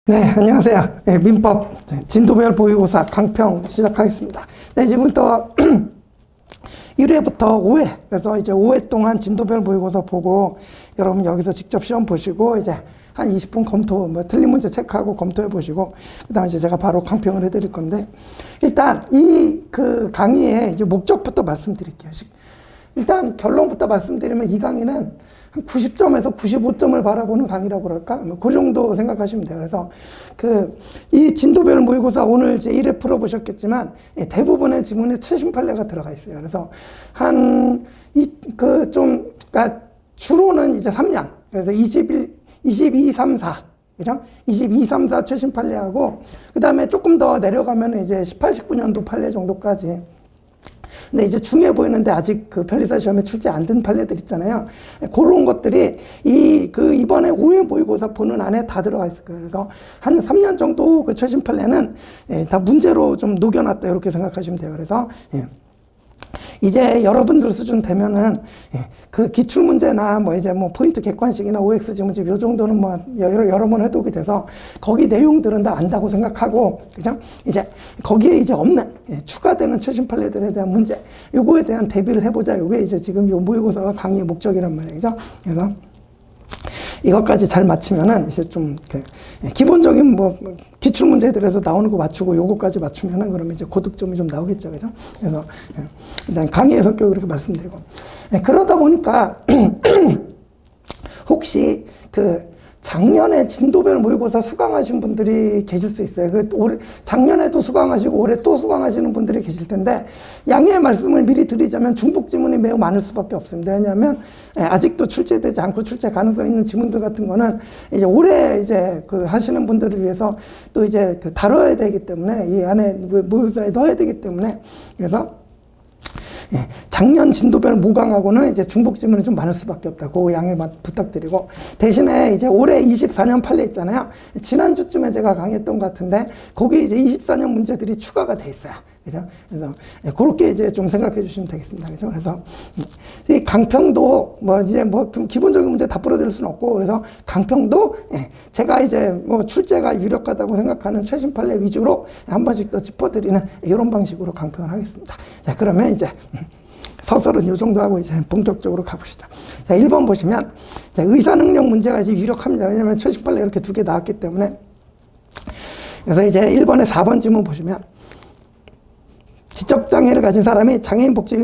네, 안녕하세요. 네, 민법 진도별 모의고사 강평 시작하겠습니다. 네, 지금부터 1회부터 5회, 그래서 이제 5회 동안 진도별 모의고사 보고 여러분 여기서 직접 시험 보시고 이제 한 20분 검토, 틀린 문제 체크하고 검토해 보시고 그다음에 이제 제가 바로 강평을 해드릴 건데 일단 이 강의의 이제 목적부터 말씀드릴게요. 일단 결론부터 말씀드리면 이 강의는 한 90점에서 95점을 바라보는 강의라고 그럴까? 그 정도 생각하시면 돼요. 그래서 이 진도별 모의고사 오늘 이제 1회 풀어보셨겠지만 대부분의 지문에 최신 판례가 들어가 있어요. 그래서 그러니까 주로는 이제 3년. 그래서 22, 3, 4. 그죠? 22, 3, 4 최신 판례하고 그 다음에 조금 더 내려가면 이제 18, 19년도 판례 정도까지. 근데 이제 중요해 보이는데 아직 변리사 시험에 출제 안 된 판례들 있잖아요. 그런 것들이 이번에 5회 모의고사 보는 안에 다 들어가 있을 거예요. 그래서 한 3년 정도 그 최신 판례는 다 문제로 좀 녹여놨다 이렇게 생각하시면 돼요. 그래서 이제 여러분들 수준 되면은 그 기출문제나 포인트 객관식이나 OX 지문집 요 정도는 여러 번 해독이 돼서 거기 내용들은 다 안다고 생각하고 그죠? 이제 거기에 이제 없는 추가되는 최신 판례들에 대한 문제 요거에 대한 대비를 해보자. 요게 이제 지금 요 모의고사와 강의의 목적이란 말이죠. 그래서 이것까지 잘 맞추면은 이제 좀 기본적인 기출 문제들에서 나오는 거 맞추고 요거까지 맞추면은 그러면 이제 고득점이 좀 나오겠죠, 그죠? 그래서 일단 강의의 성격을 이렇게 말씀드리고 그러다 보니까 혹시 작년에 진도별 모의고사 수강하신 분들이 계실 수 있어요. 작년에도 수강하시고 올해 또 수강하시는 분들이 계실 텐데 양해의 말씀을 미리 드리자면 중복 지문이 매우 많을 수밖에 없습니다. 왜냐하면 아직도 출제되지 않고 출제 가능성 있는 지문들 같은 거는 이제 올해 이제 하시는 분들을 위해서 또 이제 다뤄야 되기 때문에 이 안에 모의고사에 넣어야 되기 때문에 그래서 작년 진도별 모강하고는 이제 중복 지문이 좀 많을 수밖에 없다. 그 양해 부탁드리고 대신에 이제 올해 24년 판례 있잖아요. 지난주쯤에 제가 강의했던 것 같은데 거기 이제 24년 문제들이 추가가 돼 있어요. 그죠? 그래서 그렇게 이제 좀 생각해 주시면 되겠습니다. 그죠? 그래서 이 강평도 기본적인 문제 다 풀어드릴 수는 없고 그래서 강평도 제가 이제 출제가 유력하다고 생각하는 최신 판례 위주로 한 번씩 더 짚어드리는 이런 방식으로 강평을 하겠습니다. 자, 그러면 이제 서설은 요 정도 하고 이제 본격적으로 가보시죠. 자, 1번 보시면 의사능력 문제가 이제 유력합니다. 왜냐하면 최신 판례 이렇게 두 개 나왔기 때문에. 그래서 이제 1번에 4번 지문 보시면 지적장애를 가진 사람이 장애인 복지,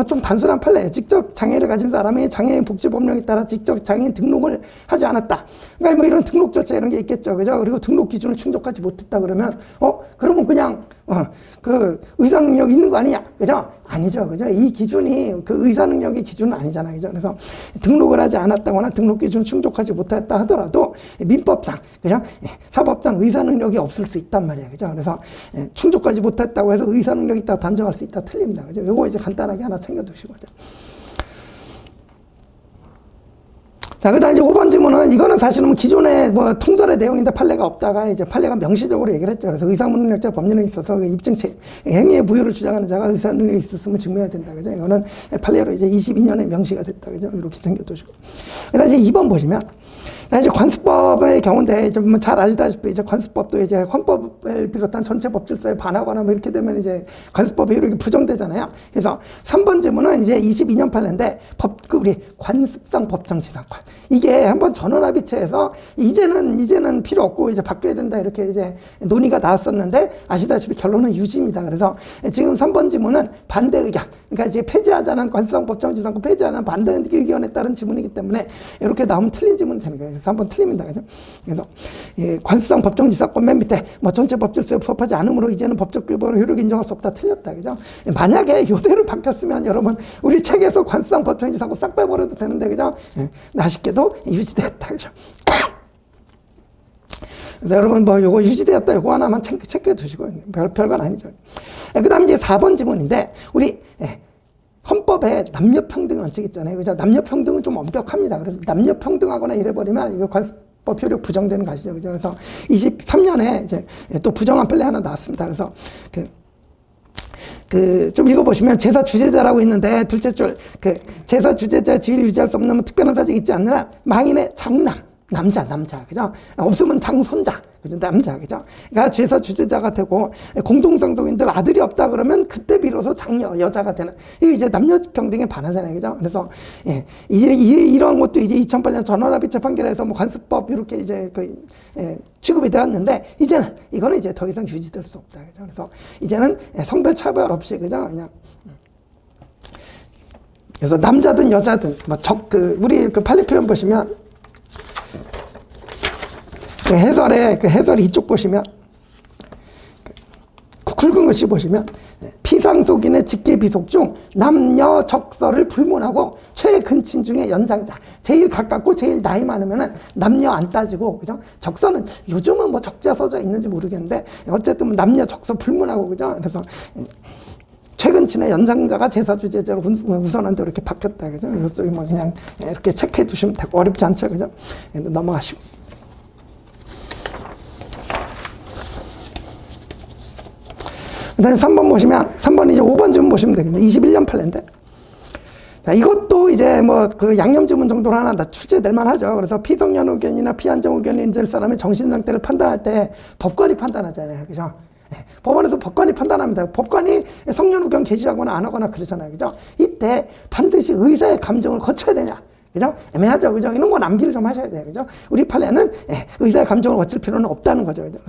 좀 단순한 판례예요. 지적장애를 가진 사람이 장애인 복지법령에 따라 지적장애인 등록을 하지 않았다. 그러니까 이런 등록 절차 이런 게 있겠죠. 그죠? 그리고 등록 기준을 충족하지 못했다 그러면, 그러면 그냥, 의사능력 있는 거 아니냐? 그죠? 아니죠. 그죠? 이 기준이 의사능력의 기준은 아니잖아요. 그죠? 그래서 등록을 하지 않았다거나 등록 기준을 충족하지 못했다 하더라도 민법상, 그죠? 사법상 의사능력이 없을 수 있단 말이에요. 그죠? 그래서 충족하지 못했다고 해서 의사능력이 있다고 단정할 수 있다. 틀립니다. 그죠? 요거 이제 간단하게 하나 챙겨두시고. 자, 그 다음 이제 5번 질문은, 이거는 사실은 기존의 통설의 내용인데 판례가 없다가 이제 판례가 명시적으로 얘기를 했죠. 그래서 의사무능력자 법률에 있어서 입증책, 행위의 부여를 주장하는 자가 의사능력이 있었음을 증명해야 된다. 그죠? 이거는 판례로 이제 22년에 명시가 됐다. 그죠? 이렇게 챙겨두시고. 그 다음 이제 2번 보시면, 이제 관습법의 경우인데 좀 잘 아시다시피 이제 관습법도 이제 헌법을 비롯한 전체 법질서에 반하거나 이렇게 되면 이제 관습법의 효력이 부정되잖아요. 그래서 3번 질문은 이제 22년 판례인데 우리 관습상 법정지상권. 이게 한번 전원합의체에서 이제는 필요 없고 이제 바뀌어야 된다 이렇게 이제 논의가 나왔었는데 아시다시피 결론은 유지입니다. 그래서 지금 3번 질문은 반대 의견. 그러니까 이제 폐지하자는 관습상 법정지상권 폐지하는 반대 의견에 따른 지문이기 때문에 이렇게 나오면 틀린 지문이 되는 거예요. 그래서 한번 틀립니다. 그죠? 그래서 관습상 법정지상권 맨 밑에 전체 법질서에 부합하지 않으므로 이제는 법적 규범을 효력 인정할 수 없다. 틀렸다. 그죠? 만약에 이대로 바뀌었으면 여러분 우리 책에서 관습상 법정지상권 싹 빼버려도 되는데 그죠? 아쉽게도 유지됐다. 그죠? 그래서 여러분 요거 유지되었다. 요거 하나만 체크해 두시고 별건 아니죠. 그 다음에 이제 4번 지문인데 우리 헌법에 남녀평등 원칙 있잖아요. 그죠? 남녀평등은 좀 엄격합니다. 그래서 남녀평등하거나 이래버리면 이거 관습법 효력 부정되는 거 아시죠? 그죠? 그래서 23년에 이제 또 부정한 판례 하나 나왔습니다. 그래서 좀 읽어보시면 제사 주재자라고 있는데 둘째 줄 제사 주재자 지위를 유지할 수 없는 특별한 사정이 있지 않느냐 망인의 장남 남자, 그죠? 없으면 장손자, 그죠? 남자, 그죠? 그러니까 제사 주제자가 되고, 공동상속인들 아들이 없다 그러면 그때 비로소 장녀, 여자가 되는, 이거 이제 남녀평등에 반하잖아요, 그죠? 그래서, 예, 이런 것도 이제 2008년 전원합의체 판결에서 뭐 관습법, 이렇게 이제 취급이 되었는데, 이제는, 이거는 이제 더 이상 유지될 수 없다, 그죠? 그래서 이제는 성별 차별 없이, 그죠? 그냥. 그래서 남자든 여자든, 우리 판례 표현 보시면, 해설에 이쪽 보시면, 굵은 글씨 보시면, 피상속인의 직계비속 중 남녀 적서를 불문하고 최근친 중에 연장자, 제일 가깝고 제일 나이 많으면은 남녀 안 따지고, 그죠? 적서는 요즘은 뭐 적자 서자 있는지 모르겠는데, 어쨌든 남녀 적서 불문하고, 그죠? 그래서, 최근친의 연장자가 제사주제자로 우선한데 이렇게 바뀌었다, 그죠? 이것도 뭐 그냥 이렇게 체크해 두시면 되고, 어렵지 않죠, 그죠? 넘어가시고. 그 다음에 3번 보시면, 3번 이제 5번 지문 보시면 되겠네요. 21년 판례인데. 자, 이것도 이제 뭐 그 양념 지문 정도로 하나 출제될 만하죠. 그래서 피성년 의견이나 피한정 의견이 될 사람의 정신 상태를 판단할 때 법관이 판단하잖아요. 그죠? 네, 법원에서 법관이 판단합니다. 법관이 성년 의견 게시하거나 안 하거나 그러잖아요. 그죠? 이때 반드시 의사의 감정을 거쳐야 되냐? 그죠? 애매하죠. 그죠? 이런 거 남기를 좀 하셔야 돼요. 그죠? 우리 판례는 의사의 감정을 거칠 필요는 없다는 거죠. 그죠?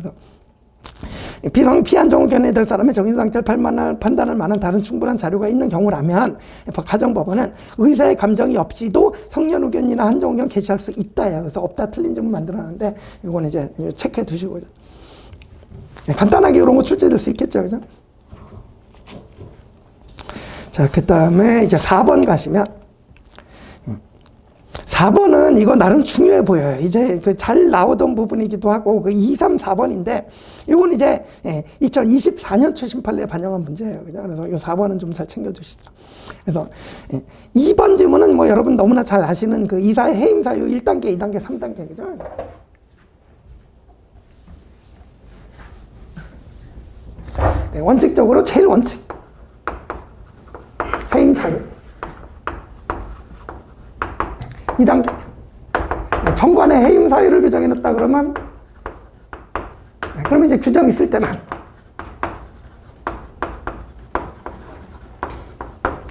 그래서 피한정 의견에 될 사람의 정신 상태를 판단할 만한 다른 충분한 자료가 있는 경우라면 가정법원은 의사의 감정이 없이도 성년 의견이나 한정 의견 게시할 수 있다요. 그래서 없다 틀린 점을 만들어놨는데 이건 이제 체크해 두시고 간단하게 이런 거 출제될 수 있겠죠, 그죠? 자, 그 다음에 이제 4번 가시면 4번은 이거 나름 중요해 보여요. 이제 그 잘 나오던 부분이기도 하고, 그 2, 3, 4번인데, 이건 이제 2024년 최신 판례에 반영한 문제예요. 그죠? 그래서 이 4번은 좀 잘 챙겨주시죠. 그래서 2번 지문은 뭐 여러분 너무나 잘 아시는 그 이사의 해임 사유 1단계, 2단계, 3단계. 그죠? 네, 원칙적으로 제일 원칙. 해임 사유. 2단계. 정관의 해임 사유를 규정해놨다 그러면, 그러면 이제 규정 있을 때만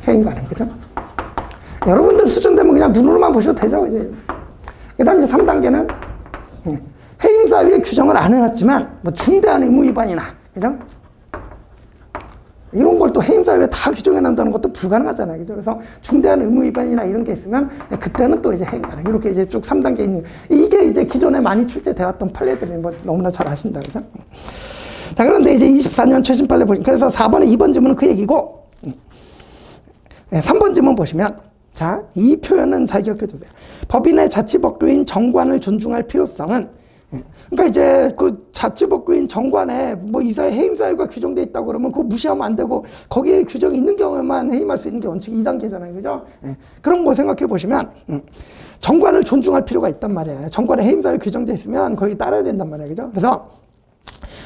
해임 가능, 그죠? 여러분들 수준 되면 그냥 눈으로만 보셔도 되죠, 이제. 그 다음 이제 3단계는 해임 사유에 규정을 안 해놨지만, 뭐 중대한 의무 위반이나, 그죠? 이런 걸 또 해임 사유에 다 규정해 놓는다는 것도 불가능하잖아요. 그죠? 그래서 중대한 의무 위반이나 이런 게 있으면 그때는 또 이제 해임 가능. 이렇게 이제 쭉 3단계 있는. 이게 이제 기존에 많이 출제되었던 판례들이 뭐 너무나 잘 아신다. 그죠? 자, 그런데 이제 24년 최신 판례 보시면, 그래서 4번에 2번 지문은 그 얘기고, 3번 지문 보시면, 자, 이 표현은 잘 기억해 두세요. 법인의 자치법규인 정관을 존중할 필요성은, 그러니까 이제 그 자치법규인 정관에 뭐 이사의 해임 사유가 규정돼 있다고 그러면 그거 무시하면 안 되고, 거기에 규정이 있는 경우에만 해임할 수 있는 게 원칙 2단계잖아요. 그죠? 그런 거 생각해 보시면, 정관을 존중할 필요가 있단 말이에요. 정관에 해임 사유 규정돼 있으면 거기 따라야 된단 말이에요. 그죠? 그래서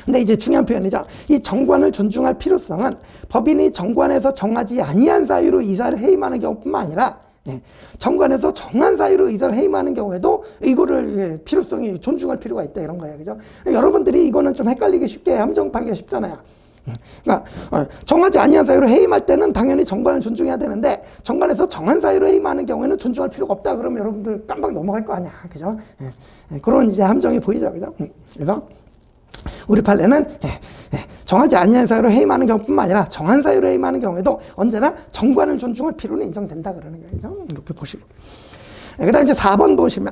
근데 이제 중요한 표현이죠. 이 정관을 존중할 필요성은 법인이 정관에서 정하지 아니한 사유로 이사를 해임하는 경우뿐만 아니라, 정관에서 정한 사유로 이사를 해임하는 경우에도 이거를 필요성이 존중할 필요가 있다, 이런 거예요. 그죠? 여러분들이 이거는 좀 헷갈리기 쉽게 함정파기가 쉽잖아요. 그러니까 정하지 아니한 사유로 해임할 때는 당연히 정관을 존중해야 되는데, 정관에서 정한 사유로 해임하는 경우에는 존중할 필요가 없다 그러면 여러분들 깜빡 넘어갈 거 아니야. 그죠? 그런 이제 함정이 보이죠. 그죠? 그래서 우리 판례는 정하지 아니한 사유로 해임하는 경우뿐만 아니라 정한 사유로 해임하는 경우에도 언제나 정관을 존중할 필요는 인정된다 그러는 거예요. 이렇게 보시고. 그 다음에 이제 4번 보시면,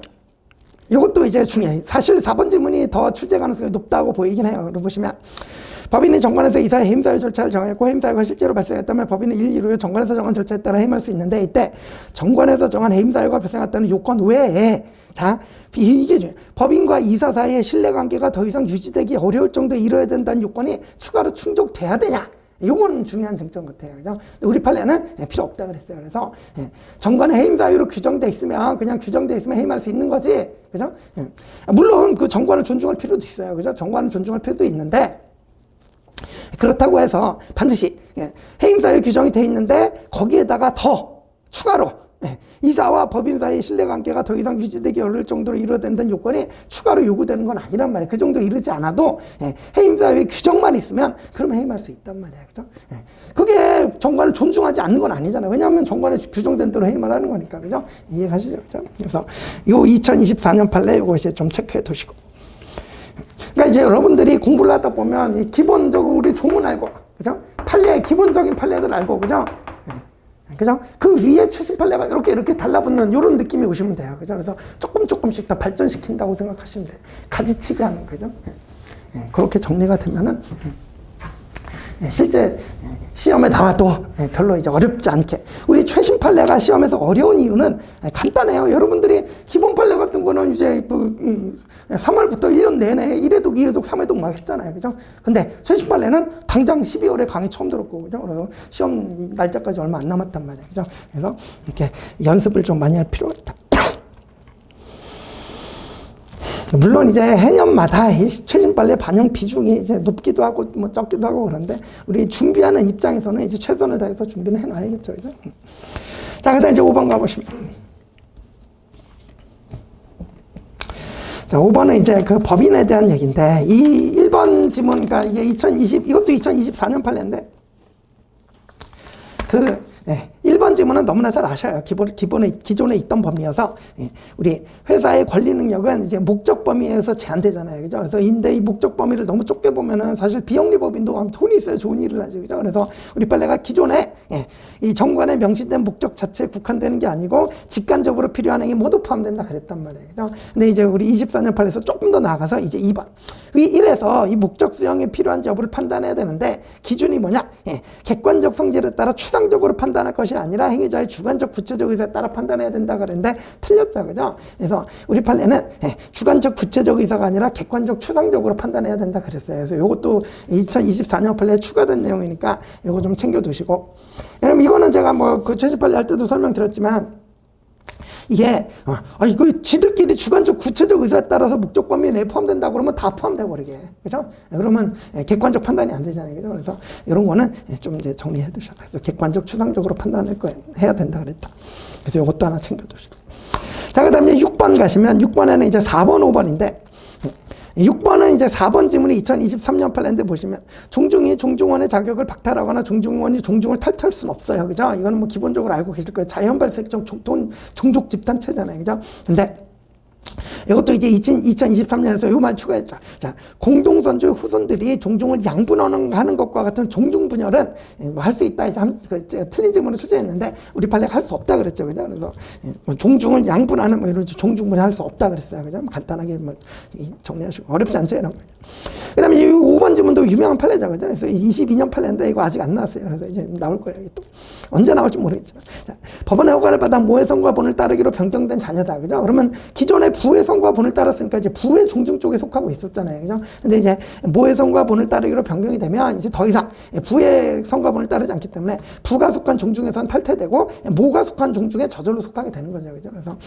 이것도 이제 중요해요. 사실 4번 지문이 더 출제 가능성이 높다고 보이긴 해요. 그리고 보시면, 법인이 정관에서 이사의 해임 사유 절차를 정했고 해임 사유가 실제로 발생했다면 법인은 1, 2로 정관에서 정한 절차에 따라 해임할 수 있는데, 이때 정관에서 정한 해임 사유가 발생했다는 요건 외에, 자, 이게 중요해요. 법인과 이사 사이의 신뢰관계가 더 이상 유지되기 어려울 정도에 이뤄야 된다는 요건이 추가로 충족돼야 되냐? 요거는 중요한 쟁점 같아요. 그죠? 우리 판례는 필요 없다 그랬어요. 그래서 정관의 해임 사유로 규정돼 있으면 그냥 규정돼 있으면 해임할 수 있는 거지. 그죠? 물론 그 정관을 존중할 필요도 있어요. 그죠? 정관을 존중할 필요도 있는데, 그렇다고 해서 반드시 해임 사유 규정이 돼 있는데 거기에다가 더 추가로 예, 이사와 법인 사이의 신뢰관계가 더 이상 유지되기 어려울 정도로 이루어진다는 요건이 추가로 요구되는 건 아니란 말이에요. 그 정도 이르지 않아도 해임사유의 규정만 있으면 그러면 해임할 수 있단 말이에요. 그죠? 그게 정관을 존중하지 않는 건 아니잖아요. 왜냐하면 정관에 규정된 대로 해임을 하는 거니까. 그죠? 이해가시죠? 그죠? 그래서 요 2024년 판례 요거 이제 좀 체크해 두시고. 그러니까 이제 여러분들이 공부를 하다 보면 기본적으로 우리 조문 알고, 그죠? 판례, 기본적인 판례들 알고, 그죠? 그죠? 그 위에 최신 판례가 이렇게 달라붙는 이런 느낌이 오시면 돼요. 그죠? 그래서 조금씩 더 발전시킨다고 생각하시면 돼요. 가지치기 하는, 그죠? 그렇게 정리가 되면은, 실제 시험에 나와도 별로 이제 어렵지 않게. 우리 최신 판례가 시험에서 어려운 이유는 간단해요. 여러분들이 기본 판례 같은 거는 이제 3월부터 1년 내내 1회독, 2회독, 3회독 막 했잖아요. 그죠? 근데 최신 판례는 당장 12월에 강의 처음 들었고, 그죠? 그래서 시험 날짜까지 얼마 안 남았단 말이에요. 그죠? 그래서 이렇게 연습을 좀 많이 할 필요가 있다. 물론 이제 해년마다 이 최신 판례 반영 비중이 이제 높기도 하고 뭐 적기도 하고 그런데 우리 준비하는 입장에서는 이제 최선을 다해서 준비는 해놔야겠죠. 그죠? 자, 그다음 이제 5번 가보시면. 자, 5번은 이제 그 법인에 대한 얘기인데 이 1번 지문, 그러니까 이게 이것도 2024년 판례인데 그 1번 지문은 너무나 잘 아셔요. 기존에 있던 법리여서 우리 회사의 권리 능력은 이제 목적 범위에서 제한되잖아요. 그죠? 그래서 근데 이 목적 범위를 너무 좁게 보면은 사실 비영리법인도 돈이 있어야 좋은 일을 하죠. 그죠? 그래서 우리 판례가 기존에 이 정관에 명시된 목적 자체에 국한되는 게 아니고 직간접으로 필요한 행위 모두 포함된다 그랬단 말이에요. 그죠? 근데 이제 우리 24년 판례에서 조금 더 나아가서 이제 2번. 이 1에서 이 목적 수용이 필요한지 여부를 판단해야 되는데 기준이 뭐냐? 객관적 성질에 따라 추상적으로 판단할 것이 아니라 행위자의 주관적 구체적 의사에 따라 판단해야 된다 그랬는데 틀렸죠. 그죠? 그래서 우리 판례는 주관적 구체적 의사가 아니라 객관적 추상적으로 판단해야 된다 그랬어요. 그래서 이것도 2024년 판례에 추가된 내용이니까 이거 좀 챙겨두시고. 왜냐면 이거는 제가 뭐 그 최신 판례 할 때도 설명드렸지만 이게 이거 지들끼리 주관적 구체적 의사에 따라서 목적 범위 내에 포함된다 그러면 다 포함돼 버리게. 그죠? 그러면 객관적 판단이 안 되잖아요. 그죠? 그래서 이런 거는 좀 이제 정리해 두셔야 돼요. 객관적 추상적으로 판단을 해야 된다 그랬다. 그래서 이것도 하나 챙겨 두시고. 자, 그다음에 이제 6번 가시면 6번에는 이제 4번, 5번인데 6번은 이제 4번 지문이 2023년 판례인데 보시면 종중이 종중원의 자격을 박탈하거나 종중원이 종중을 탈퇴할 수는 없어요. 그죠? 이거는 뭐 기본적으로 알고 계실 거예요. 자연발생적 종족 집단체잖아요. 그죠? 근데 이것도 이제 2023년에서 요 말 추가했죠. 자, 공동선조의 후손들이 종중을 양분하는 것과 같은 종중분열은 뭐 할 수 있다. 이제 틀린 질문을 출제했는데 우리 판례가 할 수 없다 그랬죠. 그죠? 그래서 뭐 종중을 양분하는 뭐 이런 종중분열 할 수 없다 그랬어요. 그죠? 간단하게 뭐 정리하시고 어렵지 않죠, 이런 거. 그다음에 이 5번 지문도 유명한 판례죠. 그죠? 그래서 22년 판례인데 이거 아직 안 나왔어요. 그래서 이제 나올 거예요. 또 언제 나올지 모르겠지만. 자, 법원의 허가를 받아 모해성과 본을 따르기로 변경된 자녀다. 그죠? 그러면 기존에 부해성과 본을 따랐으니까 이제 부해 종중 쪽에 속하고 있었잖아요. 그죠? 근데 이제 모해성과 본을 따르기로 변경이 되면 이제 더 이상 부해성과 본을 따르지 않기 때문에 부가 속한 종중에선 탈퇴되고 모가 속한 종중에 저절로 속하게 되는 거죠. 그죠? 그래서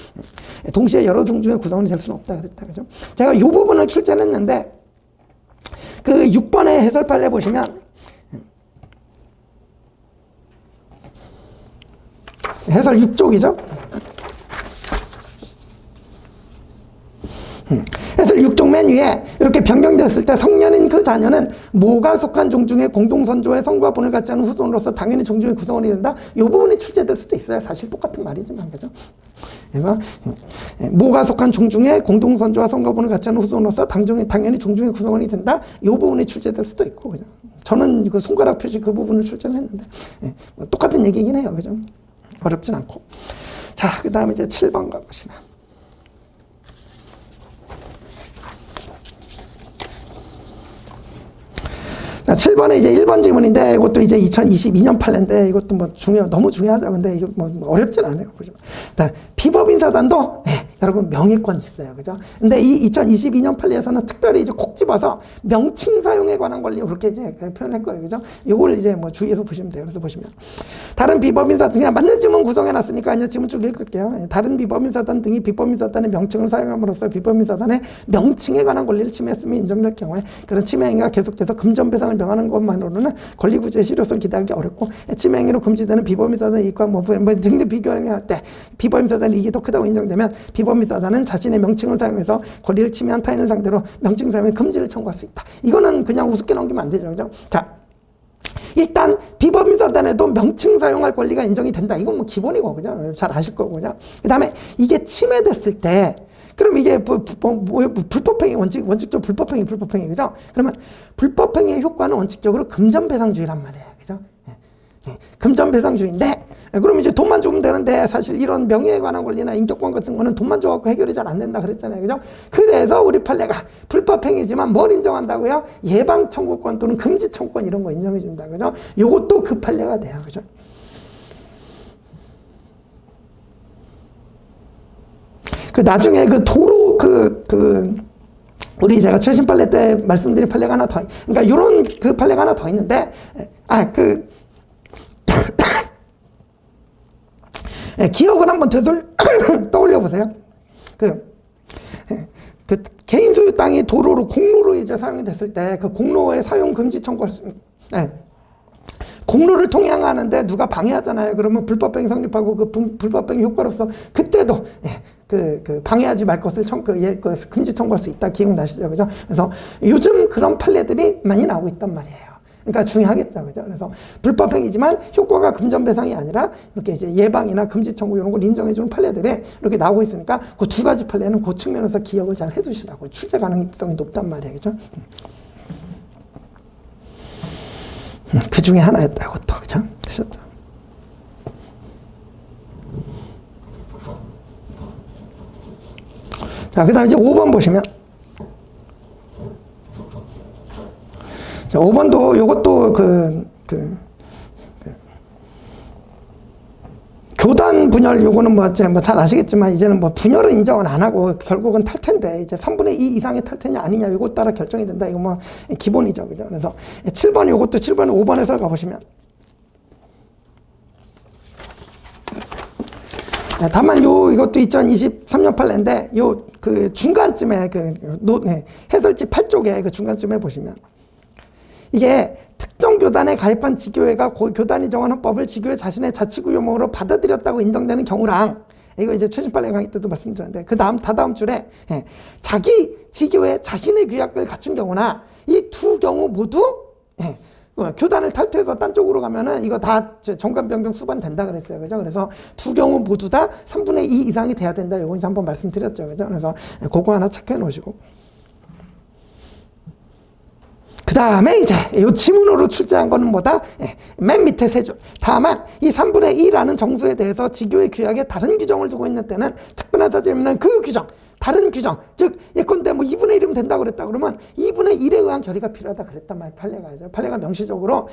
동시에 여러 종중의 구성원이 될 수는 없다 그랬다. 그죠? 제가 이 부분을 출제를 했는데 그 6번의 해설 판례 보시면 해설 6쪽이죠. 해설 6쪽 맨 위에 이렇게 변경되었을 때 성년인 그 자녀는 모가 속한 종중의 공동선조의 성과 본을 갖지 않은 후손으로서 당연히 종중의 구성원이 된다. 이 부분이 출제될 수도 있어요. 사실 똑같은 말이지만. 그죠? 그래서 모가 속한 종중의 공동선조와 성과 본을 갖지 않은 후손으로서 당연히 종중의 구성원이 된다. 이 부분이 출제될 수도 있고. 그죠? 저는 그 손가락 표시 그 부분을 출제를 했는데 똑같은 얘기긴 해요. 그죠? 어렵진 않고. 자, 그 다음에 이제 7번 가보시면. 자, 7번에 이제 1번 지문인데 이것도 이제 2022년 판례인데 이것도 뭐 너무 중요하죠. 근데 이거 뭐 어렵진 않아요. 보시면. 비법인사단도 여러분 명예권이 있어요. 그죠? 근데 이 2022년 판례에서는 특별히 이제 콕 집어서 명칭 사용에 관한 권리 그렇게 이제 표현할 거예요. 그죠? 요걸 이제 뭐 주의해서 보시면 돼요. 그래서 보시면 다른 비법인사단 그냥 맞는 지문 구성해놨으니까 이제 지문 쭉 읽을게요. 다른 비법인사단 등이 비법인사단의 명칭을 사용함으로써 비법인사단의 명칭에 관한 권리를 침해했음이 인정될 경우에 그런 침해 행위가 계속돼서 금전배상을 명하는 것만으로는 권리구제의 실효성을 기대하기 어렵고 침해 행위로 금지되는 비법인사단의 이익과 뭐 등등 비교할 때 비법인사단의 이익이 더 크다고 인정되면 비법인사단은 자신의 명칭을 사용해서 권리를 침해한 타인을 상대로 명칭 사용의 금지를 청구할 수 있다. 이거는 그냥 우습게 넘기면 안 되죠. 그죠? 자, 일단 비법인사단에도 명칭 사용할 권리가 인정이 된다. 이건 뭐 기본이고 그죠? 잘 아실 거고 그죠? 그다음에 이게 침해됐을 때 그럼 이게 불법행위 원칙적으로 불법행위 그죠? 그러면 불법행위의 효과는 원칙적으로 금전배상주의란 말이에요. 그죠? 금전배상주의인데 그럼 이제 돈만 주면 되는데 사실 이런 명예에 관한 권리나 인격권 같은 거는 돈만 줘갖고 해결이 잘 안 된다 그랬잖아요. 그죠? 그래서 우리 판례가 불법행위지만 뭘 인정한다고요? 예방청구권 또는 금지청구권 이런 거 인정해 준다. 그죠? 요것도 그 판례가 돼요. 그죠? 그 나중에 그 도로 우리 제가 최신 판례 때 말씀드린 판례가 하나 더, 그러니까 요런 그 판례가 하나 더 있는데, 기억을 한번 떠올려 보세요. 그 개인 소유 땅이 도로로, 공로로 이제 사용이 됐을 때, 그 공로의 사용 금지 청구할 수, 공로를 통행하는데 누가 방해하잖아요. 그러면 불법행위 성립하고 그 불법행위 효과로서 그때도 방해하지 말 것을 금지 청구할 수 있다. 기억나시죠? 그죠? 그래서 요즘 그런 판례들이 많이 나오고 있단 말이에요. 그러니까 중요하겠죠. 그죠? 그래서 불법행위지만 효과가 금전배상이 아니라 이렇게 이제 예방이나 금지 청구 이런 걸 인정해주는 판례들이 이렇게 나오고 있으니까 그 두 가지 판례는 그 측면에서 기억을 잘 해두시라고. 출제 가능성이 높단 말이에요. 그죠? 그 중에 하나였다. 이것도. 그죠? 되셨죠? 자, 그 다음에 이제 5번 보시면. 자, 5번도 요것도 교단 분열 요거는 뭐 잘 아시겠지만 이제는 뭐 분열은 인정은 안 하고 결국은 탈퇴인데 이제 3분의 2 이상의 탈퇴냐 아니냐 요것 따라 결정이 된다. 이거 뭐 기본이죠. 그죠? 그래서 7번 요것도 7번에 5번 해설 가보시면. 다만 이것도 2023년 판례인데 그 중간쯤에 해설지 8쪽에 그 중간쯤에 보시면 이게 특정 교단에 가입한 지교회가 교단이 정한 헌법을 지교회 자신의 자치구역으로 받아들였다고 인정되는 경우랑 이거 이제 최신 판례 강의 때도 말씀드렸는데 다다음 줄에 자기 지교회 자신의 규약을 갖춘 경우나 이 두 경우 모두 교단을 탈퇴해서 딴 쪽으로 가면은 이거 다 정관 변경 수반 된다 그랬어요. 그죠? 그래서 두 경우 모두 다 3분의 2 이상이 돼야 된다. 이거 이제 한번 말씀드렸죠. 그죠? 그래서 그거 하나 체크해 놓으시고. 그 다음에 이제 이 지문으로 출제한 거는 뭐다? 맨 밑에 세 줄. 다만 이 3분의 2라는 정수에 대해서 지교의 규약에 다른 규정을 두고 있는 때는 특별한 사정이면 그 규정, 다른 규정, 즉 예컨대 뭐 2분의 1이면 된다 그랬다 그러면 2분의 1에 의한 결의가 필요하다 그랬단 말이에요. 판례가 명시적으로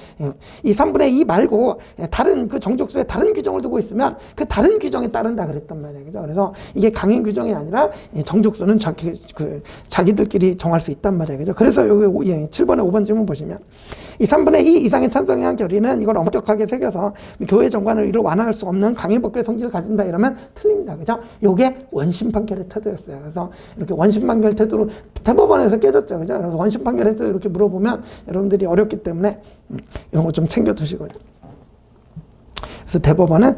이 3분의 2 말고 다른 그 정족수에 다른 규정을 두고 있으면 그 다른 규정에 따른다 그랬단 말이에요. 그죠? 그래서 이게 강행 규정이 아니라 정족수는 자기들끼리 정할 수 있단 말이에요. 그죠? 그래서 여기 7번에 5번 질문 보시면 이 3분의 2 이상의 찬성에 의한 결의는 이걸 엄격하게 새겨서 교회 정관을 이를 완화할 수 없는 강행법규의 성질을 가진다 이러면 틀립니다. 그죠? 요게 원심 판결의 태도였어요. 그래서 이렇게 원심 판결 태도로 대법원에서 깨졌죠. 그죠? 그래서 원심 판결의 태도 이렇게 물어보면 여러분들이 어렵기 때문에 이런 거 좀 챙겨 두시고요. 그래서 대법원은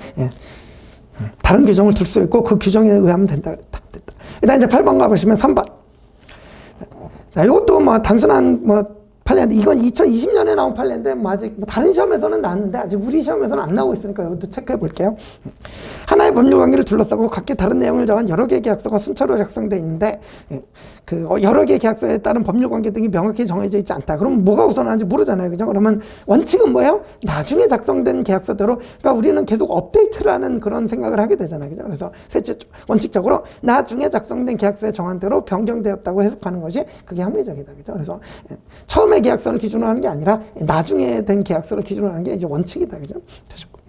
다른 규정을 둘 수 있고 그 규정에 의하면 된다. 됐다. 일단 이제 8번 가보시면 3번. 자, 이것도 뭐 단순한 판례인데 이건 2020년에 나온 판례인데 아직 다른 시험에서는 나왔는데 아직 우리 시험에서는 안 나오고 있으니까 이것도 체크해 볼게요. 하나의 법률 관계를 둘러싸고 각기 다른 내용을 정한 여러 개의 계약서가 순차로 작성되어 있는데 그 여러 개의 계약서에 따른 법률 관계 등이 명확히 정해져 있지 않다. 그럼 뭐가 우선하는지 모르잖아요. 그죠? 그러면 원칙은 뭐예요? 나중에 작성된 계약서대로 그러니까 우리는 계속 업데이트를 하는 그런 생각을 하게 되잖아요. 그죠? 그래서 셋째 원칙적으로 나중에 작성된 계약서에 정한 대로 변경되었다고 해석하는 것이 그게 합리적이다. 그죠? 그래서 처음에 계약서를 기준으로 하는 게 아니라 나중에 된 계약서를 기준으로 하는 게 이제 원칙이다. 그죠? 되셨고.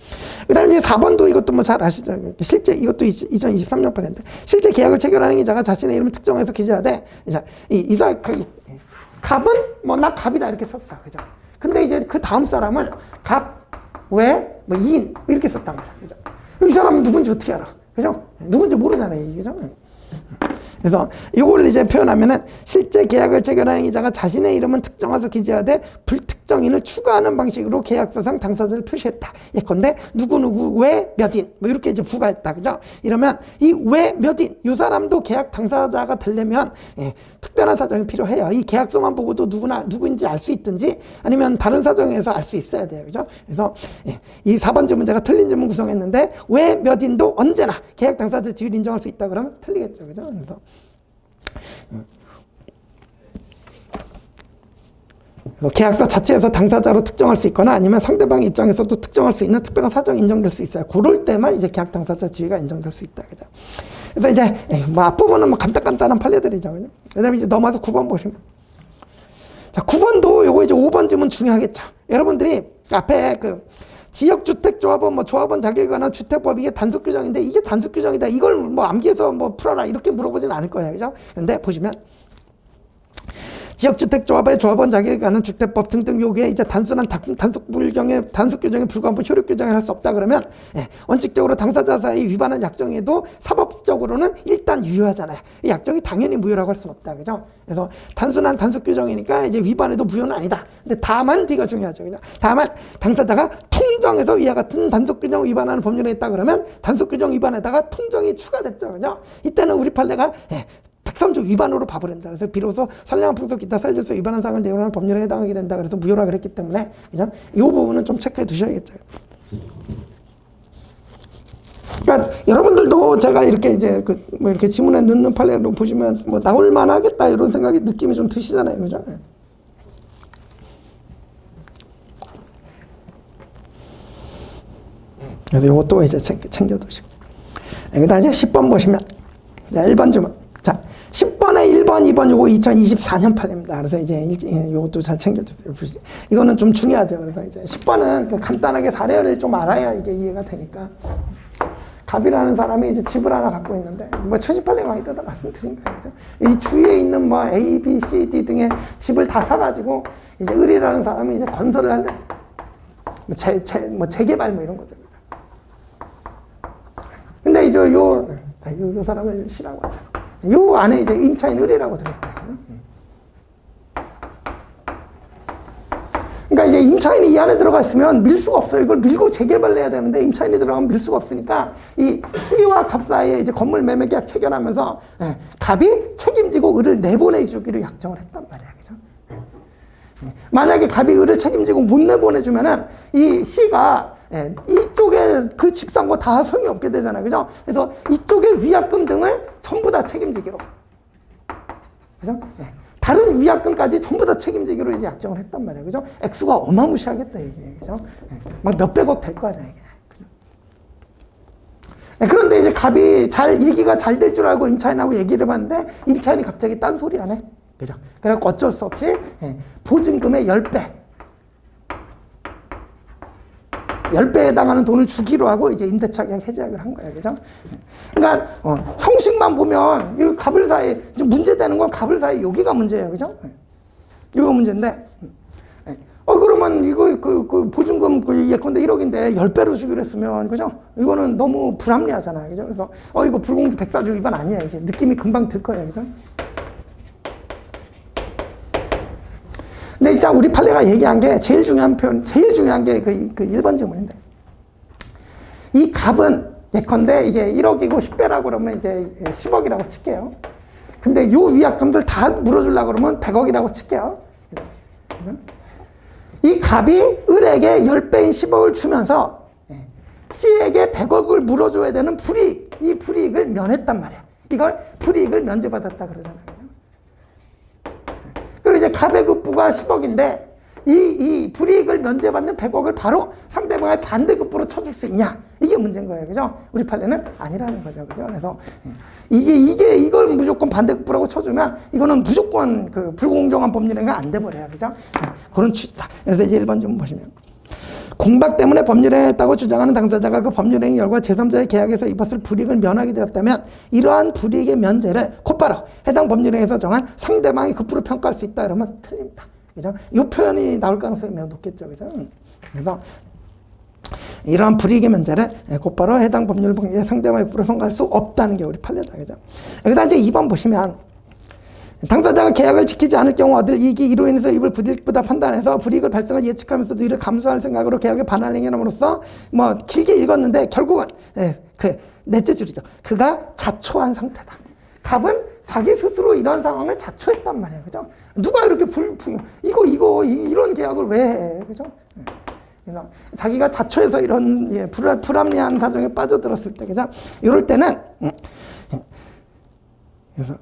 그 다음에 이제 4번도 이것도 뭐 잘 아시죠? 실제, 이것도 2023년 판인데, 실제 계약을 체결하는 이자가 자신의 이름을 특정해서 기재하되, 갑은 뭐 나 갑이다 이렇게 썼어. 그죠? 근데 이제 그 다음 사람을 갑, 왜, 뭐 이인 이렇게 썼단 말이야. 그죠? 이 사람은 누군지 어떻게 알아? 그죠? 누군지 모르잖아요. 그죠? 그래서 이걸 이제 표현하면은 실제 계약을 체결하는 이자가 자신의 이름은 특정해서 기재하되 불특정인을 추가하는 방식으로 계약서상 당사자를 표시했다. 예컨대 누구누구 왜 몇인 뭐 이렇게 이제 부과했다. 그죠? 이러면 이 왜 몇인 이 사람도 계약 당사자가 되려면 특별한 사정이 필요해요. 이 계약서만 보고도 누구나 누구인지 알 수 있든지 아니면 다른 사정에서 알 수 있어야 돼요. 그죠? 그래서 이 4번째 문제가 틀린 질문 구성했는데 왜 몇인도 언제나 계약 당사자 지위를 인정할 수 있다 그러면 틀리겠죠. 그죠? 그래서 계약서 자체에서 당사자로 특정할 수 있거나 아니면 상대방 입장에서도 특정할 수 있는 특별한 사정이 인정될 수 있어요. 그럴 때만 이제 계약 당사자 지위가 인정될 수 있다. 그죠? 그래서 이제 뭐 앞부분은 뭐 간단한 판례들이죠. 그죠? 그다음에 이제 넘어서 9번 보시면. 자, 9번도 요거 이제 5번 질문 중요하겠죠. 여러분들이 앞에 그 지역주택조합원, 뭐 조합원 자격에 관한 주택법 이게 단속 규정인데 이게 단속 규정이다. 이걸 뭐 암기해서 뭐 풀어라 이렇게 물어보진 않을 거예요. 그죠? 근데 보시면 지역주택조합의 조합원 자격에 관한 주택법 등등 요게 이제 단순한 단속 규정에 불과한 효력 규정을 할 수 없다 그러면 원칙적으로 당사자 사이 위반한 약정에도 사법적으로는 일단 유효하잖아요. 이 약정이 당연히 무효라고 할 수는 없다. 그죠? 그래서 단순한 단속 규정이니까 이제 위반해도 무효는 아니다. 근데 다만 뒤가 중요하죠. 그죠? 다만 당사자가 통정에서 이와 같은 단속 규정 위반하는 법률에 있다 그러면 단속 규정 위반에다가 통정이 추가됐죠. 그죠? 이때는 우리 판례가 103조 위반으로 봐버린다. 그래서 비로소 선량한 풍속 기타 사회질서 위반한 사항을 내용하는 법률에 해당하게 된다. 그래서 무효라 그랬기 때문에 그죠? 이 부분은 좀 체크해 두셔야겠죠. 그러니까 여러분들도 제가 이렇게 이제 뭐 이렇게 지문에 넣는 판례로 보시면 뭐 나올 만하겠다 이런 생각이 느낌이 좀 드시잖아요. 그죠? 그래서 이것도 이제 챙겨 두시고. 그다음 이제 10번 보시면 자, 1번 질문. 자, 10번에 1번, 2번 요거 2024년 판례입니다. 그래서 이제 요것도 잘 챙겨주세요. 이거는 좀 중요하죠. 그래서 이제 10번은 간단하게 사례를 좀 알아야 이게 이해가 되니까. 갑이라는 사람이 이제 집을 하나 갖고 있는데, 뭐 최신 판례 많이 뜯어 말씀드린 거예요. 그죠? 이 주위에 있는 뭐 A, B, C, D 등의 집을 다 사가지고 이제 을이라는 사람이 이제 건설을 할래. 뭐 재개발 뭐 이런 거죠. 근데 이제 요 사람을 C라고 하죠. 요 안에 이제 임차인 을이라고 들어있다. 그러니까 이제 임차인이 이 안에 들어가 있으면 밀 수가 없어요. 이걸 밀고 재개발을 해야 되는데 임차인이 들어가면 밀 수가 없으니까 이 C와 갑 사이에 이제 건물 매매 계약 체결하면서 갑이 책임지고 을을 내보내주기로 약정을 했단 말이야. 그죠? 만약에 갑이 을을 책임지고 못 내보내주면은 이 C가 이쪽에 그 집 산 거 다 소용이 없게 되잖아요. 그죠? 그래서 이쪽의 위약금 등을 전부 다 책임지기로. 그죠? 다른 위약금까지 전부 다 책임지기로 이제 약정을 했단 말이에요. 그죠? 액수가 어마무시하겠다, 이게. 그죠? 막 몇백억 될 거 아니야, 이게. 그런데 이제 갑이 얘기가 잘 될 줄 알고 임차인하고 얘기를 해봤는데 임차인이 갑자기 딴소리 안 해. 그죠? 그래갖고 어쩔 수 없이 보증금의 10배. 10배에 해당하는 돈을 주기로 하고 이제 임대차 계약 해지하기로 한 거예요. 그죠? 그러니까 형식만 보면 이 갑을 사이 문제되는 건 갑을 사이 여기가 문제예요. 그죠? 이거 문제인데 그러면 이거 그 보증금 예컨대 1억인데 10배로 주기로 했으면 그죠? 이거는 너무 불합리하잖아요. 그죠? 그래서 이거 불공정 백사주 위반 아니에요. 이게 느낌이 금방 들 거예요. 그죠? 근데 일단 우리 판례가 얘기한 게 제일 중요한 게 그 1번 질문인데 이 갑은 예컨대 이게 1억이고 10배라고 그러면 이제 10억이라고 칠게요. 근데 요 위약금들 다 물어주려고 그러면 100억이라고 칠게요. 이 갑이 을에게 10배인 10억을 주면서 C에게 100억을 물어줘야 되는 불이익, 이 불이익을 면했단 말이야. 이걸 불이익을 면제받았다 그러잖아요. 그리고 이제 갑의 급부가 10억인데 이 불이익을 면제받는 100억을 바로 상대방의 반대급부로 쳐줄 수 있냐? 이게 문제인 거예요. 그죠? 우리 판례는 아니라는 거죠. 그죠? 그래서 이걸 무조건 반대급부라고 쳐주면 이거는 무조건 그 불공정한 법률행위가 안 돼버려요. 그죠? 그런 취지다. 그래서 이제 1번 좀 보시면. 공박 때문에 법률행위를 했다고 주장하는 당사자가 그 법률행위 결과 제3자의 계약에서 입었을 불이익을 면하게 되었다면 이러한 불이익의 면제를 곧바로 해당 법률행위에서 정한 상대방이 급부로 평가할 수 있다 이러면 틀립니다. 그죠? 이 표현이 나올 가능성이 매우 높겠죠. 그죠? 그래서 이러한 불이익의 면제를 곧바로 해당 법률행위의 상대방이 급부로 평가할 수 없다는 게 우리 판례다. 그죠? 그다음 이제 2번 보시면 당사자가 계약을 지키지 않을 경우 얻을 이익이 이로 인해서 입을 부득이다 판단해서 불이익을 발생을 예측하면서도 이를 감수할 생각으로 계약에 반할 행위함으로써 뭐 길게 읽었는데 결국은 그 넷째 줄이죠. 그가 자초한 상태다. 갑은 자기 스스로 이런 상황을 자초했단 말이에요. 그죠? 누가 이렇게 이런 계약을 왜 해? 그죠? 그래서 자기가 자초해서 이런 불합리한 사정에 빠져들었을 때, 그죠? 이럴 때는 그래서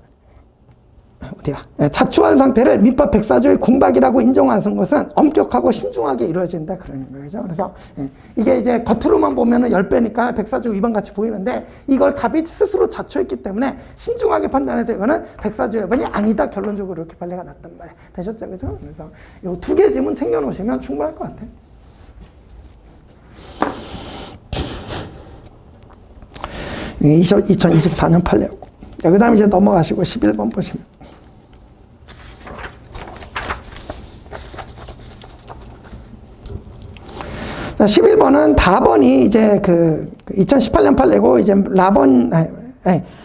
어디야? 자초한 상태를 민법 104조의 공박이라고 인정하는 것은 엄격하고 신중하게 이루어진다 그러는 거죠. 그래서 이게 이제 겉으로만 보면은 10배니까 104조 위반 같이 보이는데 이걸 갑이 스스로 자초했기 때문에 신중하게 판단해서 이거는 104조 위반이 아니다 결론적으로 이렇게 판례가 났단 말이에요. 되셨죠, 그죠? 그래서 요 두 개 지문 챙겨놓으시면 충분할 것 같아요. 2024년 판례였고, 그 다음에 이제 넘어가시고 11번 보시면. 자, 11번은 다번이 이제 그 2018년 판례고, 이제